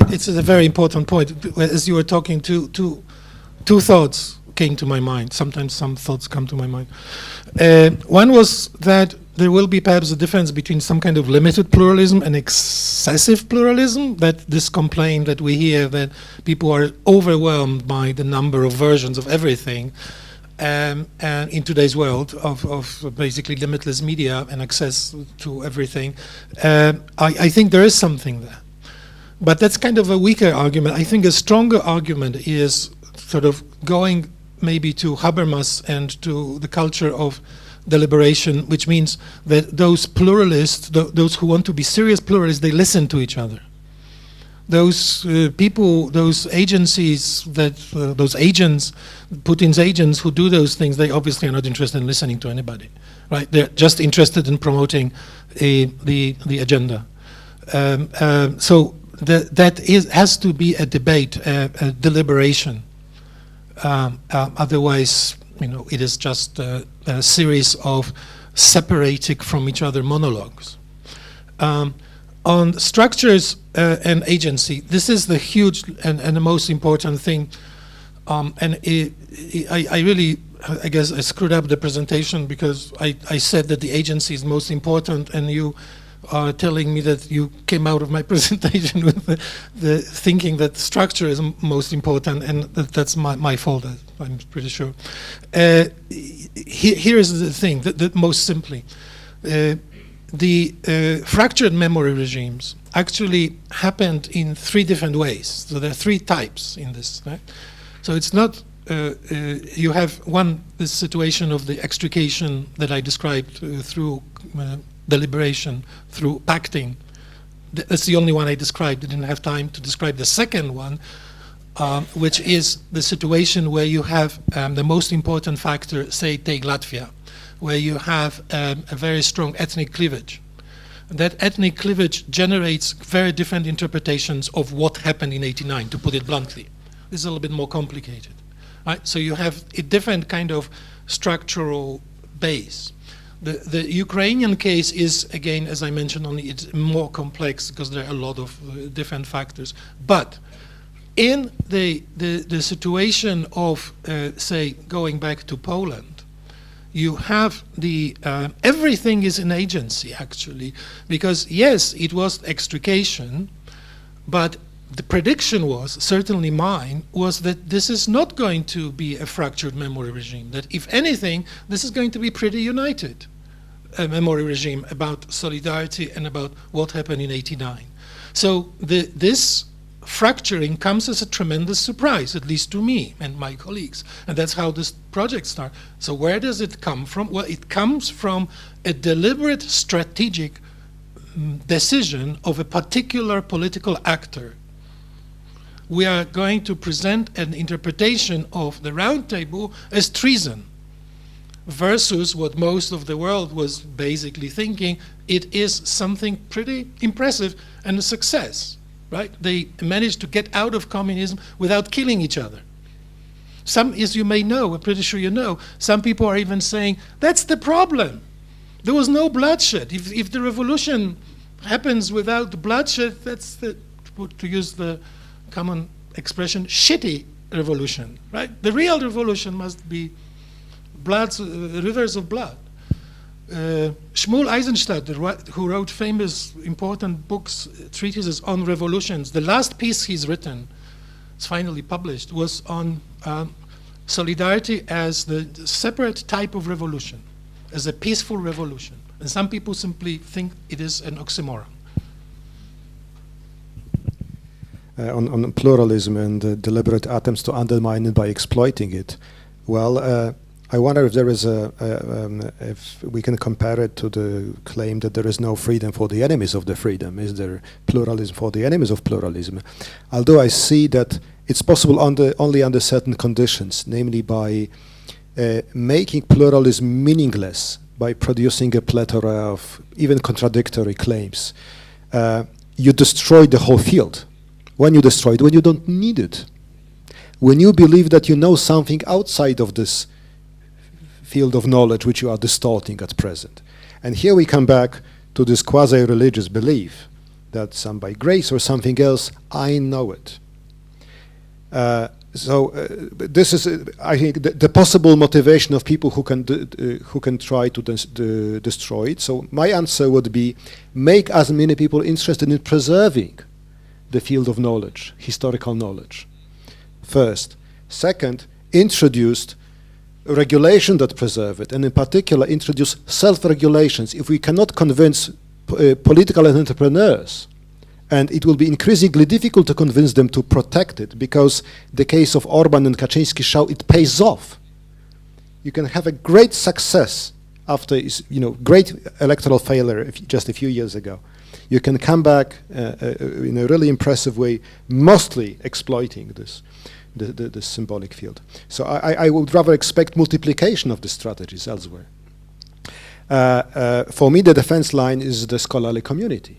it's a very important point. As you were talking, two two thoughts came to my mind. Sometimes some thoughts come to my mind. One was that there will be perhaps a difference between some kind of limited pluralism and excessive pluralism, that this complaint that we hear that people are overwhelmed by the number of versions of everything, and in today's world of basically limitless media and access to everything. I think there is something there. But that's kind of a weaker argument. I think a stronger argument is sort of going maybe to Habermas and to the culture of deliberation, which means that those pluralists, those who want to be serious pluralists, they listen to each other. Those people, those agencies, those agents, Putin's agents who do those things, they obviously are not interested in listening to anybody, right? They're just interested in promoting the agenda. So that has to be a debate, a deliberation. Otherwise, it is just a series of separating from each other monologues. On structures and agency, this is the huge and the most important thing. And I guess I screwed up the presentation because I said that the agency is most important, and you are telling me that you came out of my presentation with the thinking that structure is most important, and that's my fault, I'm pretty sure. Here is the thing, that most simply, the fractured memory regimes actually happened in three different ways. So there are three types in this, right? So it's not, you have this situation of the extrication that I described through deliberation, through pacting. That's the only one I described. I didn't have time to describe the second one, which is the situation where you have the most important factor, say, take Latvia, where you have a very strong ethnic cleavage. That ethnic cleavage generates very different interpretations of what happened in '89, to put it bluntly. This is a little bit more complicated, right? So you have a different kind of structural base. The Ukrainian case is, again, as I mentioned, it's more complex because there are a lot of different factors. But in the situation of, say, going back to Poland, you have everything is an agency, actually, because yes, it was extrication, but the prediction was, certainly mine, was that this is not going to be a fractured memory regime, that if anything, this is going to be pretty united, a memory regime about solidarity and about what happened in '89. So this fracturing comes as a tremendous surprise, at least to me and my colleagues. And that's how this project started. So where does it come from? Well, it comes from a deliberate strategic decision of a particular political actor. We are going to present an interpretation of the Round Table as treason, versus what most of the world was basically thinking, it is something pretty impressive and a success, right? They managed to get out of communism without killing each other. Some, as you may know, I'm pretty sure you know, some people are even saying, that's the problem. There was no bloodshed. If the revolution happens without bloodshed, that's to use the common expression, shitty revolution, right? The real revolution must be rivers of blood. Shmuel Eisenstadt, who wrote famous, important books, treatises on revolutions, the last piece he's written, it's finally published, was on solidarity as the separate type of revolution, as a peaceful revolution. And some people simply think it is an oxymoron. On pluralism and deliberate attempts to undermine it by exploiting it, well, I wonder if there is if we can compare it to the claim that there is no freedom for the enemies of the freedom. Is there pluralism for the enemies of pluralism? Although I see that it's possible only under certain conditions, namely by making pluralism meaningless, by producing a plethora of even contradictory claims. You destroy the whole field. When you destroy it, when you don't need it. When you believe that you know something outside of this field of knowledge which you are distorting at present. And here we come back to this quasi-religious belief that some by grace or something else, I know it. So this is, I think, the possible motivation of people who can try to destroy it. So my answer would be, make as many people interested in preserving the field of knowledge, historical knowledge. First. Second, introduced regulation that preserve it, and in particular introduce self-regulations. If we cannot convince political entrepreneurs, and it will be increasingly difficult to convince them to protect it, because the case of Orban and Kaczynski show it pays off. You can have a great success after, great electoral failure just a few years ago. You can come back in a really impressive way, mostly exploiting the symbolic field. So I would rather expect multiplication of the strategies elsewhere. For me, the defense line is the scholarly community.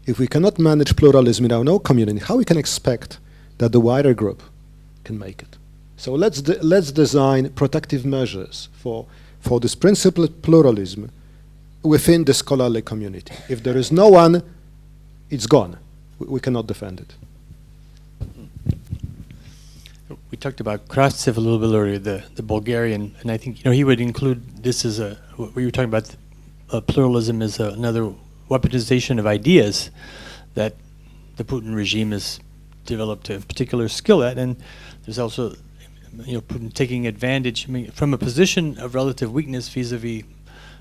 If we cannot manage pluralism in our own community, how we can expect that the wider group can make it? So let's design protective measures for this principle of pluralism within the scholarly community. If there is no one, it's gone. We cannot defend it. We talked about Krastsev a little bit earlier, the Bulgarian, and I think he would include this as we were talking about pluralism as another weaponization of ideas that the Putin regime has developed a particular skill at, and there's also Putin taking advantage from a position of relative weakness vis-a-vis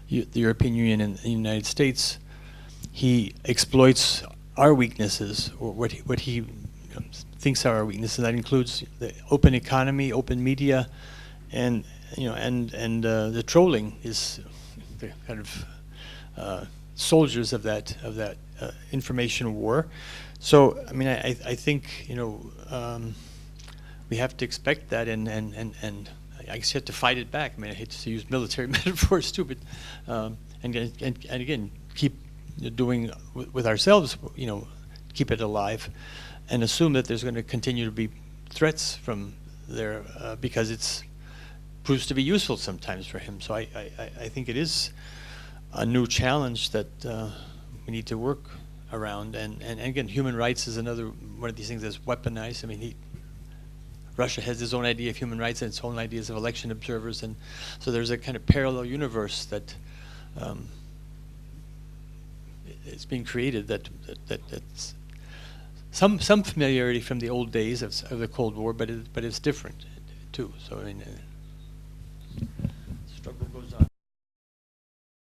the European Union and the United States. He exploits our weaknesses, or what he thinks are our weaknesses. That includes the open economy, open media, and the trolling is the kind of soldiers of that information war. So I mean, I think we have to expect that, and I guess you have to fight it back. I mean, I hate to use military metaphors too, but and again keep doing with ourselves, keep it alive, and assume that there's going to continue to be threats from there because it's proves to be useful sometimes for him. So I think it is a new challenge that we need to work around. And again, human rights is another one of these things that's weaponized. I mean, Russia has its own idea of human rights and its own ideas of election observers, and so there's a kind of parallel universe that is being created that's some familiarity from the old days of the Cold War, but it's different too. So I mean, struggle goes on.